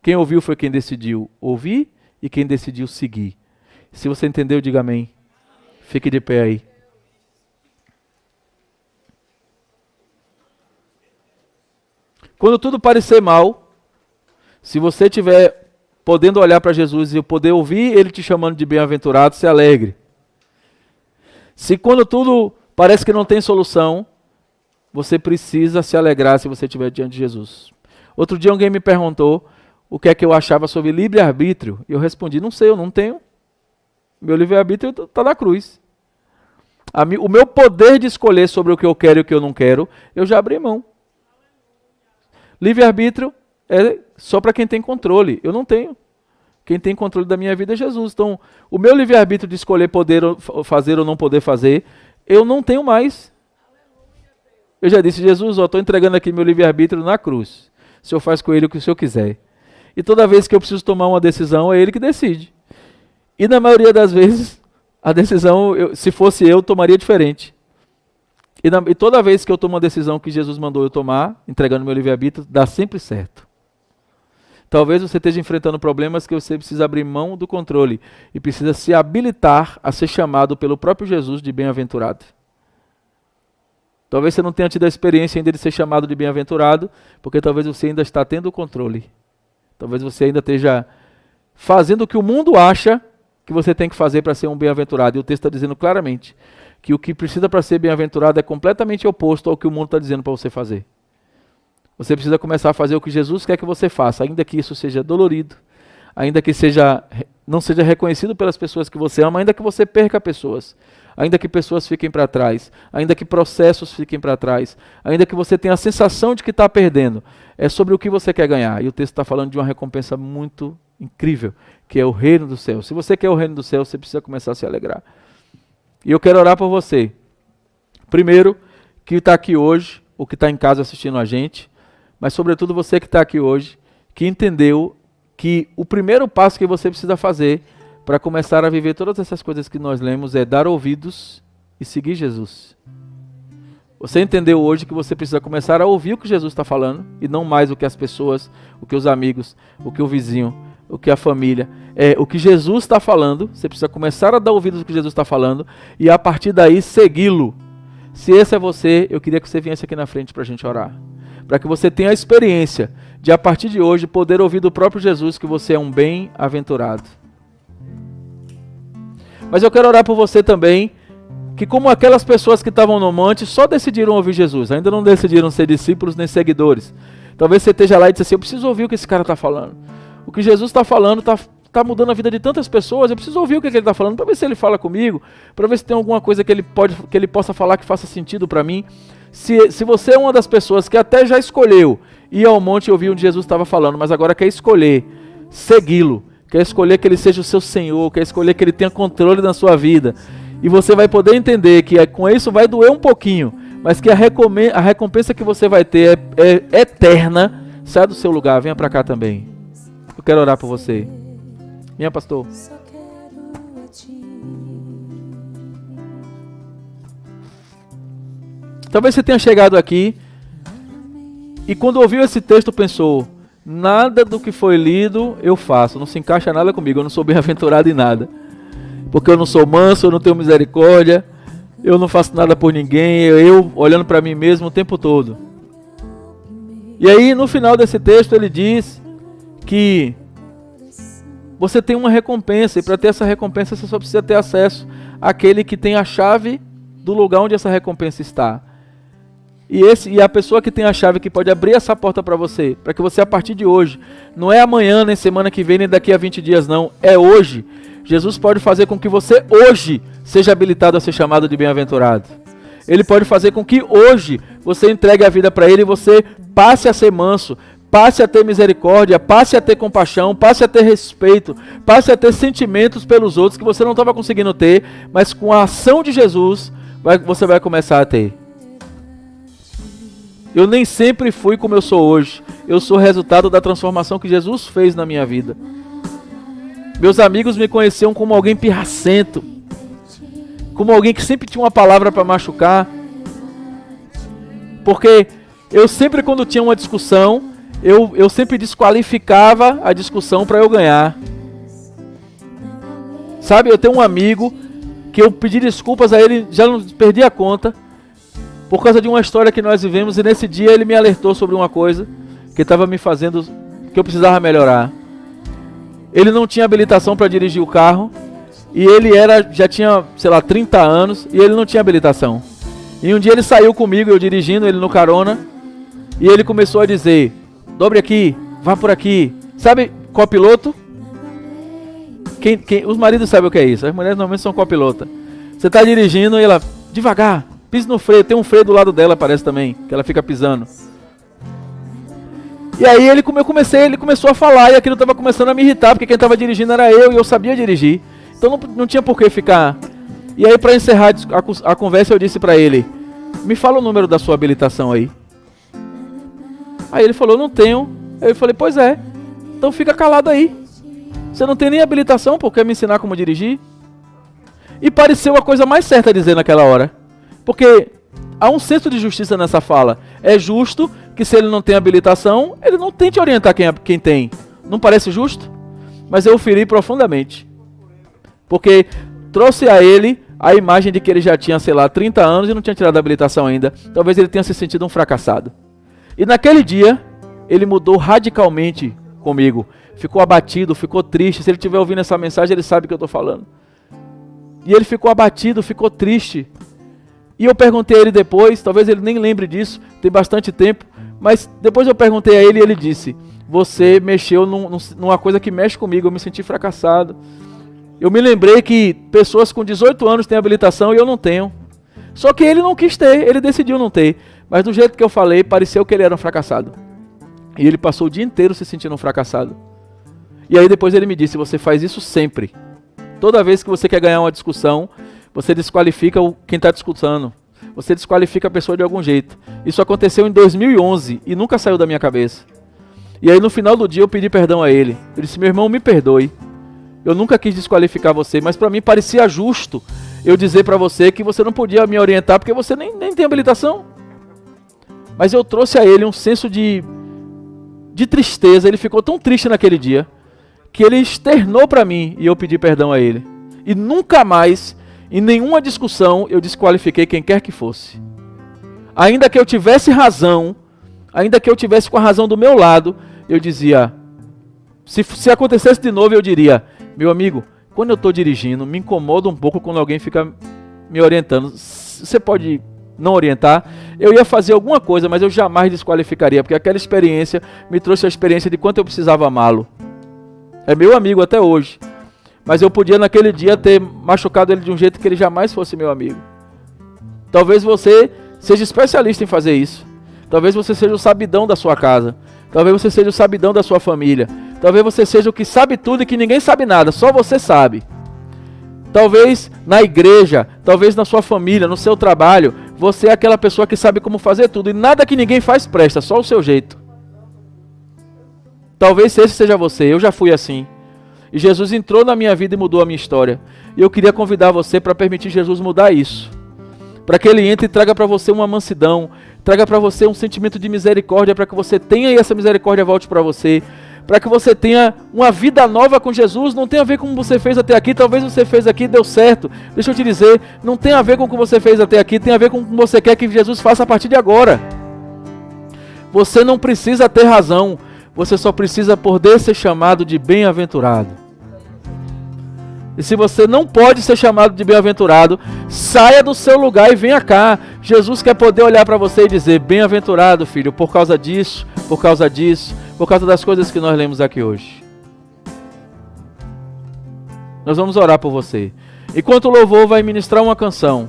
Quem ouviu foi quem decidiu ouvir e quem decidiu seguir. Se você entendeu, diga amém. Fique de pé aí. Quando tudo parecer mal, Se você estiver podendo olhar para Jesus e poder ouvir Ele te chamando de bem-aventurado, se alegre. Se quando tudo parece que não tem solução, você precisa se alegrar se você estiver diante de Jesus. Outro dia alguém me perguntou o que é que eu achava sobre livre-arbítrio. E eu respondi, não sei, eu não tenho. Meu livre-arbítrio está na cruz. O meu poder de escolher sobre o que eu quero e o que eu não quero, eu já abri mão. Livre-arbítrio é só para quem tem controle. Eu não tenho. Quem tem controle da minha vida é Jesus. Então, o meu livre-arbítrio de escolher poder fazer ou não poder fazer, eu não tenho mais. Eu já disse, Jesus, estou entregando aqui meu livre-arbítrio na cruz. O Senhor faz com ele o que o Senhor quiser. E toda vez que eu preciso tomar uma decisão, é Ele que decide. E na maioria das vezes, a decisão, se fosse eu, tomaria diferente. E toda vez que eu tomo uma decisão que Jesus mandou eu tomar, entregando meu livre-arbítrio, dá sempre certo. Talvez você esteja enfrentando problemas que você precisa abrir mão do controle e precisa se habilitar a ser chamado pelo próprio Jesus de bem-aventurado. Talvez você não tenha tido a experiência ainda de ser chamado de bem-aventurado, porque talvez você ainda está tendo o controle. Talvez você ainda esteja fazendo o que o mundo acha que você tem que fazer para ser um bem-aventurado. E o texto está dizendo claramente que o que precisa para ser bem-aventurado é completamente oposto ao que o mundo está dizendo para você fazer. Você precisa começar a fazer o que Jesus quer que você faça, ainda que isso seja dolorido, ainda que não seja reconhecido pelas pessoas que você ama, ainda que você perca pessoas, ainda que pessoas fiquem para trás, ainda que processos fiquem para trás, ainda que você tenha a sensação de que está perdendo. É sobre o que você quer ganhar. E o texto está falando de uma recompensa muito incrível, que é o reino do céu. Se você quer o reino do céu, você precisa começar a se alegrar. E eu quero orar por você. Primeiro, que está aqui hoje, ou que está em casa assistindo a gente, mas sobretudo você que está aqui hoje, que entendeu que o primeiro passo que você precisa fazer para começar a viver todas essas coisas que nós lemos é dar ouvidos e seguir Jesus. Você entendeu hoje que você precisa começar a ouvir o que Jesus está falando e não mais o que as pessoas, o que os amigos, o que o vizinho, o que a família, o que Jesus está falando. Você precisa começar a dar ouvidos ao que Jesus está falando e a partir daí segui-lo. Se esse é você, eu queria que você viesse aqui na frente para a gente orar. Para que você tenha a experiência de, a partir de hoje, poder ouvir do próprio Jesus que você é um bem-aventurado. Mas eu quero orar por você também, que como aquelas pessoas que estavam no monte só decidiram ouvir Jesus, ainda não decidiram ser discípulos nem seguidores. Talvez você esteja lá e disse assim, eu preciso ouvir o que esse cara está falando. O que Jesus está falando está mudando a vida de tantas pessoas, eu preciso ouvir o que ele está falando, para ver se ele fala comigo, para ver se tem alguma coisa que ele possa falar que faça sentido para mim. Se você é uma das pessoas que até já escolheu ir ao monte e ouvir onde Jesus estava falando, mas agora quer escolher segui-lo, quer escolher que ele seja o seu Senhor, quer escolher que ele tenha controle na sua vida, e você vai poder entender que com isso vai doer um pouquinho, mas que a recompensa que você vai ter é eterna. Sai do seu lugar, venha para cá também. Eu quero orar por você. Venha, pastor. Talvez você tenha chegado aqui e quando ouviu esse texto pensou, nada do que foi lido eu faço, não se encaixa nada comigo, eu não sou bem-aventurado em nada. Porque eu não sou manso, eu não tenho misericórdia, eu não faço nada por ninguém, eu olhando para mim mesmo o tempo todo. E aí no final desse texto ele diz que você tem uma recompensa, e para ter essa recompensa você só precisa ter acesso àquele que tem a chave do lugar onde essa recompensa está. E a pessoa que tem a chave que pode abrir essa porta para você, para que você a partir de hoje, não é amanhã, nem semana que vem, nem daqui a 20 dias não, é hoje. Jesus pode fazer com que você hoje seja habilitado a ser chamado de bem-aventurado. Ele pode fazer com que hoje você entregue a vida para Ele e você passe a ser manso, passe a ter misericórdia, passe a ter compaixão, passe a ter respeito, passe a ter sentimentos pelos outros que você não estava conseguindo ter, mas com a ação de Jesus você vai começar a ter. Eu nem sempre fui como eu sou hoje. Eu sou resultado da transformação que Jesus fez na minha vida. Meus amigos me conheciam como alguém pirracento, como alguém que sempre tinha uma palavra para machucar, porque eu sempre, quando tinha uma discussão, eu sempre desqualificava a discussão para eu ganhar. Sabe, eu tenho um amigo que eu pedi desculpas a ele, já não perdi a conta, por causa de uma história que nós vivemos, e nesse dia ele me alertou sobre uma coisa que estava me fazendo que eu precisava melhorar. Ele não tinha habilitação para dirigir o carro. E ele já tinha, sei lá, 30 anos. E ele não tinha habilitação. E um dia ele saiu comigo, eu dirigindo, ele no carona. E ele começou a dizer: dobre aqui, vá por aqui. Sabe, copiloto? Os maridos sabem o que é isso. As mulheres normalmente são copilotas. Você está dirigindo e ela, devagar, pise no freio. Tem um freio do lado dela, parece também, que ela fica pisando. E aí ele começou a falar e aquilo estava começando a me irritar, porque quem estava dirigindo era eu e eu sabia dirigir. Então não tinha por que ficar. E aí, para encerrar a conversa, eu disse para ele: me fala o número da sua habilitação aí. Aí ele falou: não tenho. Aí eu falei: pois é, então fica calado aí. Você não tem nem habilitação, porque quer me ensinar como dirigir? E pareceu a coisa mais certa a dizer naquela hora. Porque há um senso de justiça nessa fala. É justo que se ele não tem habilitação, ele não tente orientar quem tem. Não parece justo? Mas eu o feri profundamente. Porque trouxe a ele a imagem de que ele já tinha, sei lá, 30 anos e não tinha tirado a habilitação ainda. Talvez ele tenha se sentido um fracassado. E naquele dia, ele mudou radicalmente comigo. Ficou abatido, ficou triste. Se ele estiver ouvindo essa mensagem, ele sabe o que eu estou falando. E ele ficou abatido, ficou triste. E eu perguntei a ele depois, talvez ele nem lembre disso, tem bastante tempo. Mas depois eu perguntei a ele e ele disse: você mexeu numa coisa que mexe comigo, eu me senti fracassado. Eu me lembrei que pessoas com 18 anos têm habilitação e eu não tenho. Só que ele não quis ter, ele decidiu não ter. Mas do jeito que eu falei, pareceu que ele era um fracassado. E ele passou o dia inteiro se sentindo um fracassado. E aí depois ele me disse: você faz isso sempre. Toda vez que você quer ganhar uma discussão, você desqualifica quem está disputando. Você desqualifica a pessoa de algum jeito. Isso aconteceu em 2011 e nunca saiu da minha cabeça. E aí no final do dia eu pedi perdão a ele. Eu disse: meu irmão, me perdoe. Eu nunca quis desqualificar você, mas para mim parecia justo eu dizer para você que você não podia me orientar porque você nem tem habilitação. Mas eu trouxe a ele um senso de tristeza. Ele ficou tão triste naquele dia que ele externou para mim e eu pedi perdão a ele. E nunca mais, em nenhuma discussão, eu desqualifiquei quem quer que fosse. Ainda que eu tivesse razão, ainda que eu tivesse com a razão do meu lado, eu dizia, se acontecesse de novo, eu diria: meu amigo, quando eu estou dirigindo, me incomoda um pouco quando alguém fica me orientando. Você pode não orientar? Eu ia fazer alguma coisa, mas eu jamais desqualificaria, porque aquela experiência me trouxe a experiência de quanto eu precisava amá-lo. É meu amigo até hoje. Mas eu podia naquele dia ter machucado ele de um jeito que ele jamais fosse meu amigo. Talvez você seja especialista em fazer isso. Talvez você seja o sabidão da sua casa. Talvez você seja o sabidão da sua família. Talvez você seja o que sabe tudo e que ninguém sabe nada, só você sabe. Talvez na igreja, talvez na sua família, no seu trabalho, você é aquela pessoa que sabe como fazer tudo e nada que ninguém faz presta, só o seu jeito. Talvez esse seja você, eu já fui assim. E Jesus entrou na minha vida e mudou a minha história. E eu queria convidar você para permitir Jesus mudar isso. Para que Ele entre e traga para você uma mansidão, traga para você um sentimento de misericórdia, para que você tenha e essa misericórdia volte para você. Para que você tenha uma vida nova com Jesus. Não tem a ver com o que você fez até aqui. Talvez você fez aqui e deu certo. Deixa eu te dizer, não tem a ver com o que você fez até aqui. Tem a ver com o que você quer que Jesus faça a partir de agora. Você não precisa ter razão. Você só precisa poder ser chamado de bem-aventurado. E se você não pode ser chamado de bem-aventurado, saia do seu lugar e venha cá. Jesus quer poder olhar para você e dizer: bem-aventurado, filho, por causa disso, por causa disso, por causa das coisas que nós lemos aqui hoje. Nós vamos orar por você. Enquanto o louvor vai ministrar uma canção,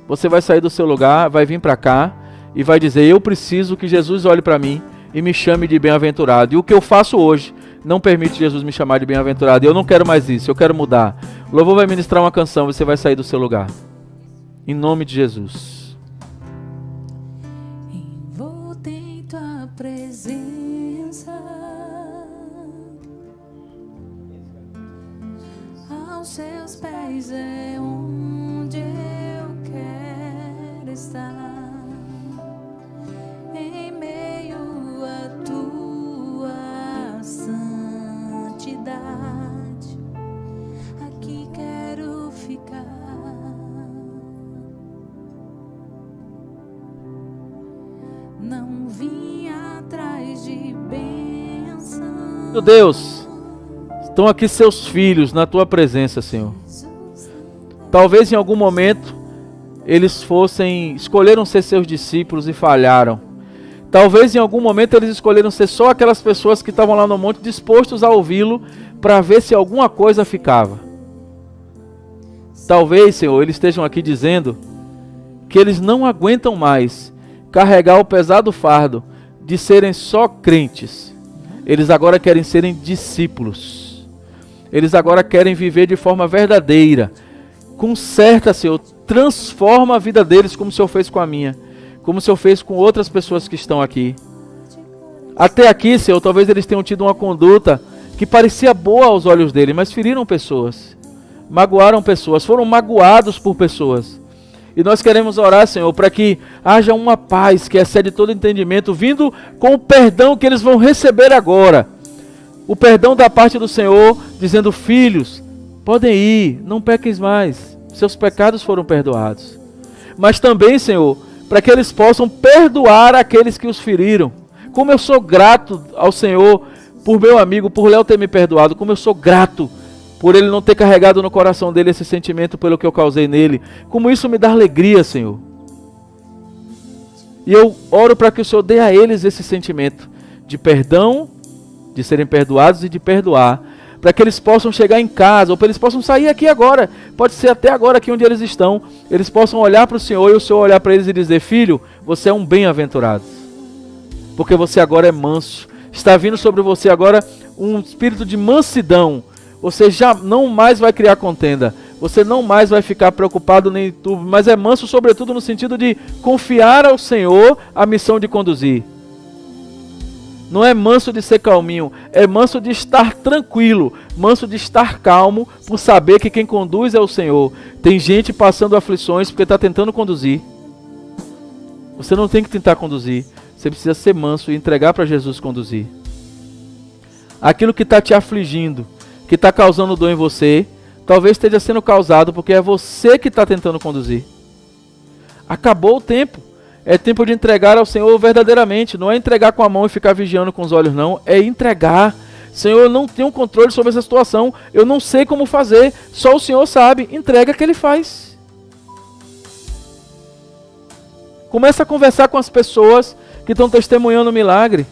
você vai sair do seu lugar, vai vir para cá e vai dizer: eu preciso que Jesus olhe para mim e me chame de bem-aventurado. E o que eu faço hoje não permite Jesus me chamar de bem-aventurado. Eu não quero mais isso, eu quero mudar. O louvor vai ministrar uma canção, você vai sair do seu lugar. Em nome de Jesus. Envolto em tua presença, aos seus pés é onde eu quero estar. Em meio a tua santidade, aqui quero ficar. Não vim atrás de bênçãos, Meu Deus, estão aqui seus filhos na tua presença, Senhor. Talvez em algum momento eles escolheram ser seus discípulos e falharam. Talvez em algum momento eles escolheram ser só aquelas pessoas que estavam lá no monte dispostos a ouvi-lo para ver se alguma coisa ficava. Talvez, Senhor, eles estejam aqui dizendo que eles não aguentam mais carregar o pesado fardo de serem só crentes. Eles agora querem serem discípulos. Eles agora querem viver de forma verdadeira. Conserta, Senhor, transforma a vida deles como o Senhor fez com a minha, como o Senhor fez com outras pessoas que estão aqui. Até aqui, Senhor, talvez eles tenham tido uma conduta que parecia boa aos olhos dele, mas feriram pessoas, magoaram pessoas, foram magoados por pessoas. E nós queremos orar, Senhor, para que haja uma paz que excede todo entendimento, vindo com o perdão que eles vão receber agora. O perdão da parte do Senhor, dizendo: filhos, podem ir, não pequem mais, seus pecados foram perdoados. Mas também, Senhor, para que eles possam perdoar aqueles que os feriram. Como eu sou grato ao Senhor por meu amigo, por Léo ter me perdoado, como eu sou grato por ele não ter carregado no coração dele esse sentimento pelo que eu causei nele. Como isso me dá alegria, Senhor. E eu oro para que o Senhor dê a eles esse sentimento de perdão, de serem perdoados e de perdoar, para que eles possam chegar em casa, ou para eles possam sair aqui agora, pode ser até agora aqui onde eles estão, eles possam olhar para o Senhor e o Senhor olhar para eles e dizer: filho, você é um bem-aventurado, porque você agora é manso, está vindo sobre você agora um espírito de mansidão. Você já não mais vai criar contenda. Você não mais vai ficar preocupado nem turbo, mas é manso sobretudo no sentido de confiar ao Senhor a missão de conduzir. Não é manso de ser calminho, é manso de estar tranquilo, manso de estar calmo, por saber que quem conduz é o Senhor. Tem gente passando aflições porque está tentando conduzir. Você não tem que tentar conduzir, você precisa ser manso e entregar para Jesus conduzir. Aquilo que está te afligindo, que está causando dor em você, talvez esteja sendo causado porque é você que está tentando conduzir. Acabou o tempo. É tempo de entregar ao Senhor verdadeiramente. Não é entregar com a mão e ficar vigiando com os olhos, não. É entregar. Senhor, eu não tenho controle sobre essa situação. Eu não sei como fazer. Só o Senhor sabe. Entrega que Ele faz. Começa a conversar com as pessoas que estão testemunhando o milagre.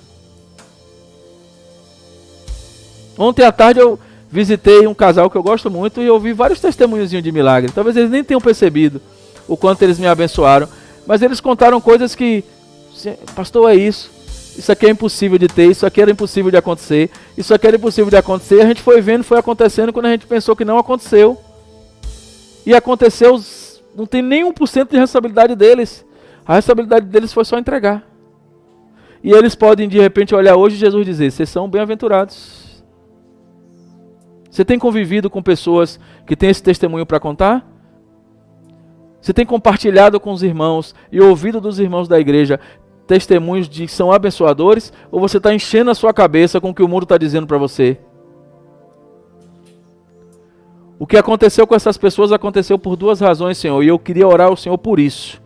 Ontem à tarde eu visitei um casal que eu gosto muito e ouvi vários testemunhozinhos de milagre. Talvez eles nem tenham percebido o quanto eles me abençoaram. Mas eles contaram coisas que, pastor, é isso aqui é impossível de ter, isso aqui era impossível de acontecer, isso aqui era impossível de acontecer. A gente foi vendo, foi acontecendo quando a gente pensou que não aconteceu. E aconteceu, não tem nem 1% de responsabilidade deles. A responsabilidade deles foi só entregar. E eles podem de repente olhar hoje e Jesus dizer: vocês são bem-aventurados. Você tem convivido com pessoas que têm esse testemunho para contar? Você tem compartilhado com os irmãos e ouvido dos irmãos da igreja testemunhos de que são abençoadores? Ou você está enchendo a sua cabeça com o que o mundo está dizendo para você? O que aconteceu com essas pessoas aconteceu por duas razões, Senhor, e eu queria orar ao Senhor por isso.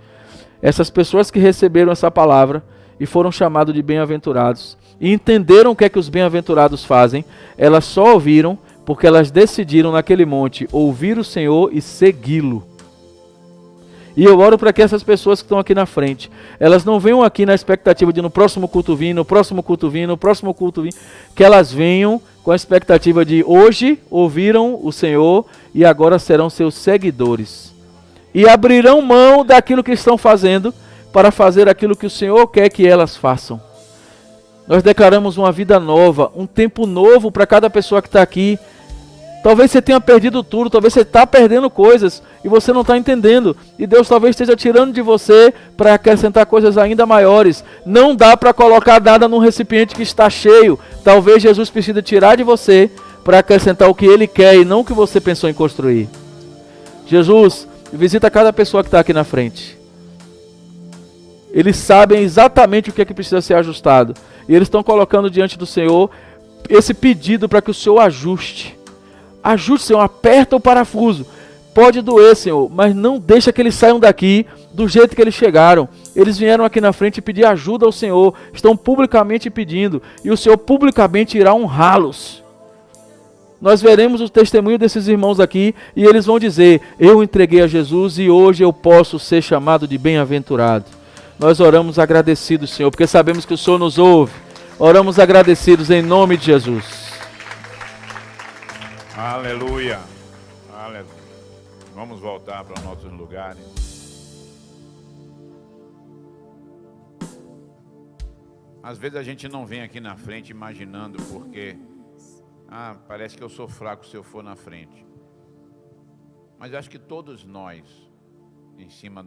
Essas pessoas que receberam essa palavra e foram chamados de bem-aventurados e entenderam o que é que os bem-aventurados fazem, elas só ouviram porque elas decidiram naquele monte ouvir o Senhor e segui-lo. E eu oro para que essas pessoas que estão aqui na frente, elas não venham aqui na expectativa de no próximo culto vir, no próximo culto vir, no próximo culto vir, que elas venham com a expectativa de hoje ouviram o Senhor e agora serão seus seguidores. E abrirão mão daquilo que estão fazendo para fazer aquilo que o Senhor quer que elas façam. Nós declaramos uma vida nova, um tempo novo para cada pessoa que está aqui. Talvez você tenha perdido tudo, talvez você está perdendo coisas e você não está entendendo. E Deus talvez esteja tirando de você para acrescentar coisas ainda maiores. Não dá para colocar nada num recipiente que está cheio. Talvez Jesus precise tirar de você para acrescentar o que Ele quer e não o que você pensou em construir. Jesus, visita cada pessoa que está aqui na frente. Eles sabem exatamente o que é que precisa ser ajustado. E eles estão colocando diante do Senhor esse pedido para que o Senhor ajuste. Ajuste, Senhor, aperta o parafuso. Pode doer, Senhor, mas não deixa que eles saiam daqui do jeito que eles chegaram. Eles vieram aqui na frente pedir ajuda ao Senhor, estão publicamente pedindo, e o Senhor publicamente irá honrá-los. Nós veremos o testemunho desses irmãos aqui, e eles vão dizer: eu entreguei a Jesus e hoje eu posso ser chamado de bem-aventurado. Nós oramos agradecidos, Senhor, porque sabemos que o Senhor nos ouve. Oramos agradecidos em nome de Jesus. Aleluia. Aleluia. Vamos voltar para nossos lugares. Às vezes a gente não vem aqui na frente imaginando porque parece que eu sou fraco se eu for na frente. Mas acho que todos nós, em cima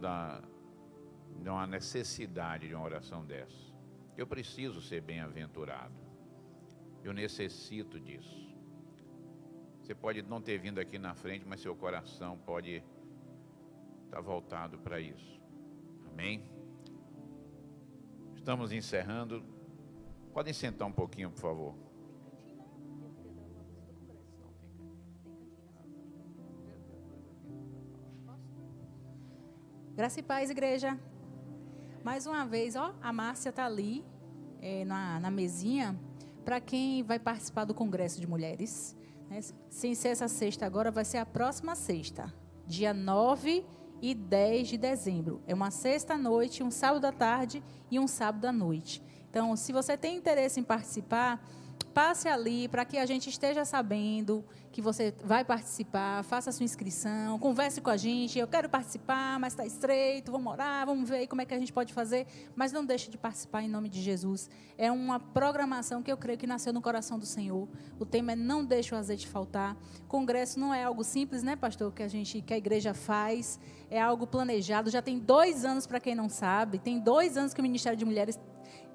de uma necessidade de uma oração dessa, eu preciso ser bem-aventurado. Eu necessito disso. Você pode não ter vindo aqui na frente, mas seu coração pode estar voltado para isso. Amém? Estamos encerrando. Podem sentar um pouquinho, por favor. Graça e paz, igreja. Mais uma vez, a Márcia está ali na mesinha para quem vai participar do Congresso de Mulheres. Sem ser essa sexta agora, vai ser a próxima sexta, dia 9 e 10 de dezembro. É uma sexta-noite, um sábado à tarde e um sábado à noite. Então, se você tem interesse em participar, passe ali para que a gente esteja sabendo que você vai participar, faça a sua inscrição, converse com a gente. Eu quero participar, mas está estreito, vamos orar, vamos ver como é que a gente pode fazer. Mas não deixe de participar em nome de Jesus. É uma programação que eu creio que nasceu no coração do Senhor. O tema é não deixe o azeite faltar. Congresso não é algo simples, né, pastor, que a igreja faz. É algo planejado. Já tem 2 anos, para quem não sabe, tem 2 anos que o Ministério de Mulheres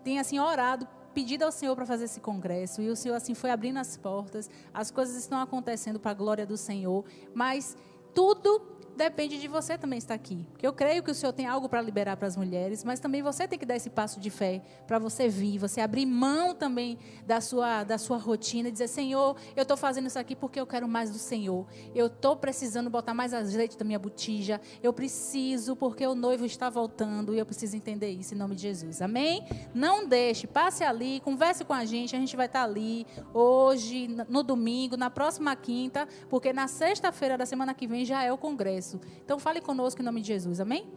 tem assim orado, pedido ao Senhor para fazer esse congresso, e o Senhor assim foi abrindo as portas, as coisas estão acontecendo para a glória do Senhor, mas tudo depende de você também estar aqui, porque eu creio que o Senhor tem algo para liberar para as mulheres, mas também você tem que dar esse passo de fé, para você vir, você abrir mão também da sua rotina, e dizer: Senhor, eu estou fazendo isso aqui porque eu quero mais do Senhor, eu estou precisando botar mais azeite da minha botija, eu preciso, porque o noivo está voltando, e eu preciso entender isso em nome de Jesus, amém? Não deixe, passe ali, converse com a gente vai estar ali, hoje, no domingo, na próxima quinta, porque na sexta-feira da semana que vem já é o congresso. Então fale conosco em nome de Jesus, amém?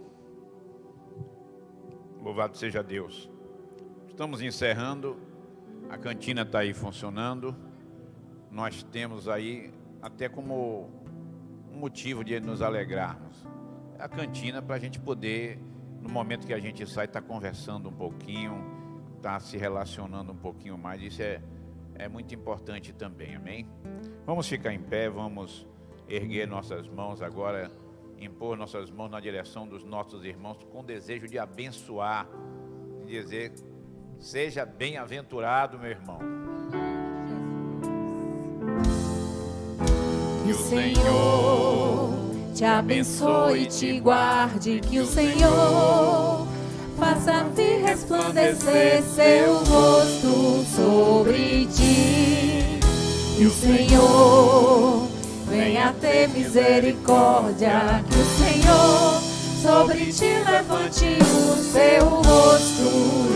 Louvado seja Deus. Estamos encerrando. A cantina está aí funcionando. Nós temos aí até como um motivo de nos alegrarmos. A cantina para a gente poder, no momento que a gente sai, estar conversando um pouquinho, estar se relacionando um pouquinho mais. Isso é muito importante também, amém? Vamos ficar em pé, vamos erguer nossas mãos agora, impor nossas mãos na direção dos nossos irmãos, com desejo de abençoar, de dizer: seja bem-aventurado, meu irmão. Que o Senhor te abençoe e te guarde, que o Senhor faça vir resplandecer seu rosto sobre ti, que o Senhor venha ter misericórdia, que o Senhor sobre ti levante o seu rosto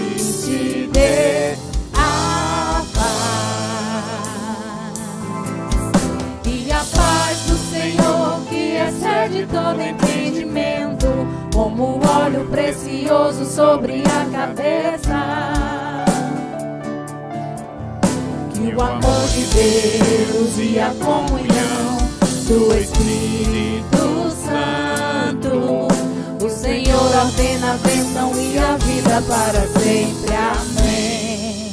e te dê a paz. E a paz do Senhor, que excede todo entendimento, como o óleo precioso sobre a cabeça. Que o amor de Deus e a comunhão do Espírito Santo, o Senhor ordena a bênção e a vida para sempre. Amém.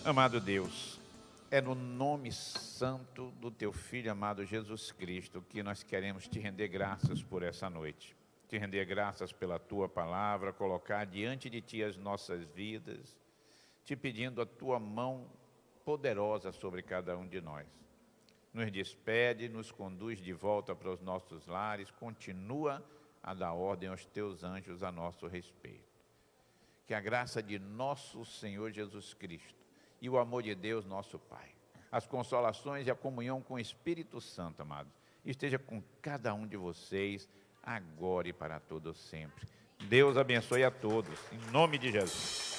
Amado Deus, é no nome santo do teu Filho amado Jesus Cristo que nós queremos te render graças por essa noite. Te render graças pela tua palavra, colocar diante de ti as nossas vidas, te pedindo a tua mão poderosa sobre cada um de nós. Nos despede, nos conduz de volta para os nossos lares, continua a dar ordem aos teus anjos a nosso respeito. Que a graça de nosso Senhor Jesus Cristo e o amor de Deus, nosso Pai, as consolações e a comunhão com o Espírito Santo, amados, esteja com cada um de vocês, agora e para todo sempre. Deus abençoe a todos, em nome de Jesus.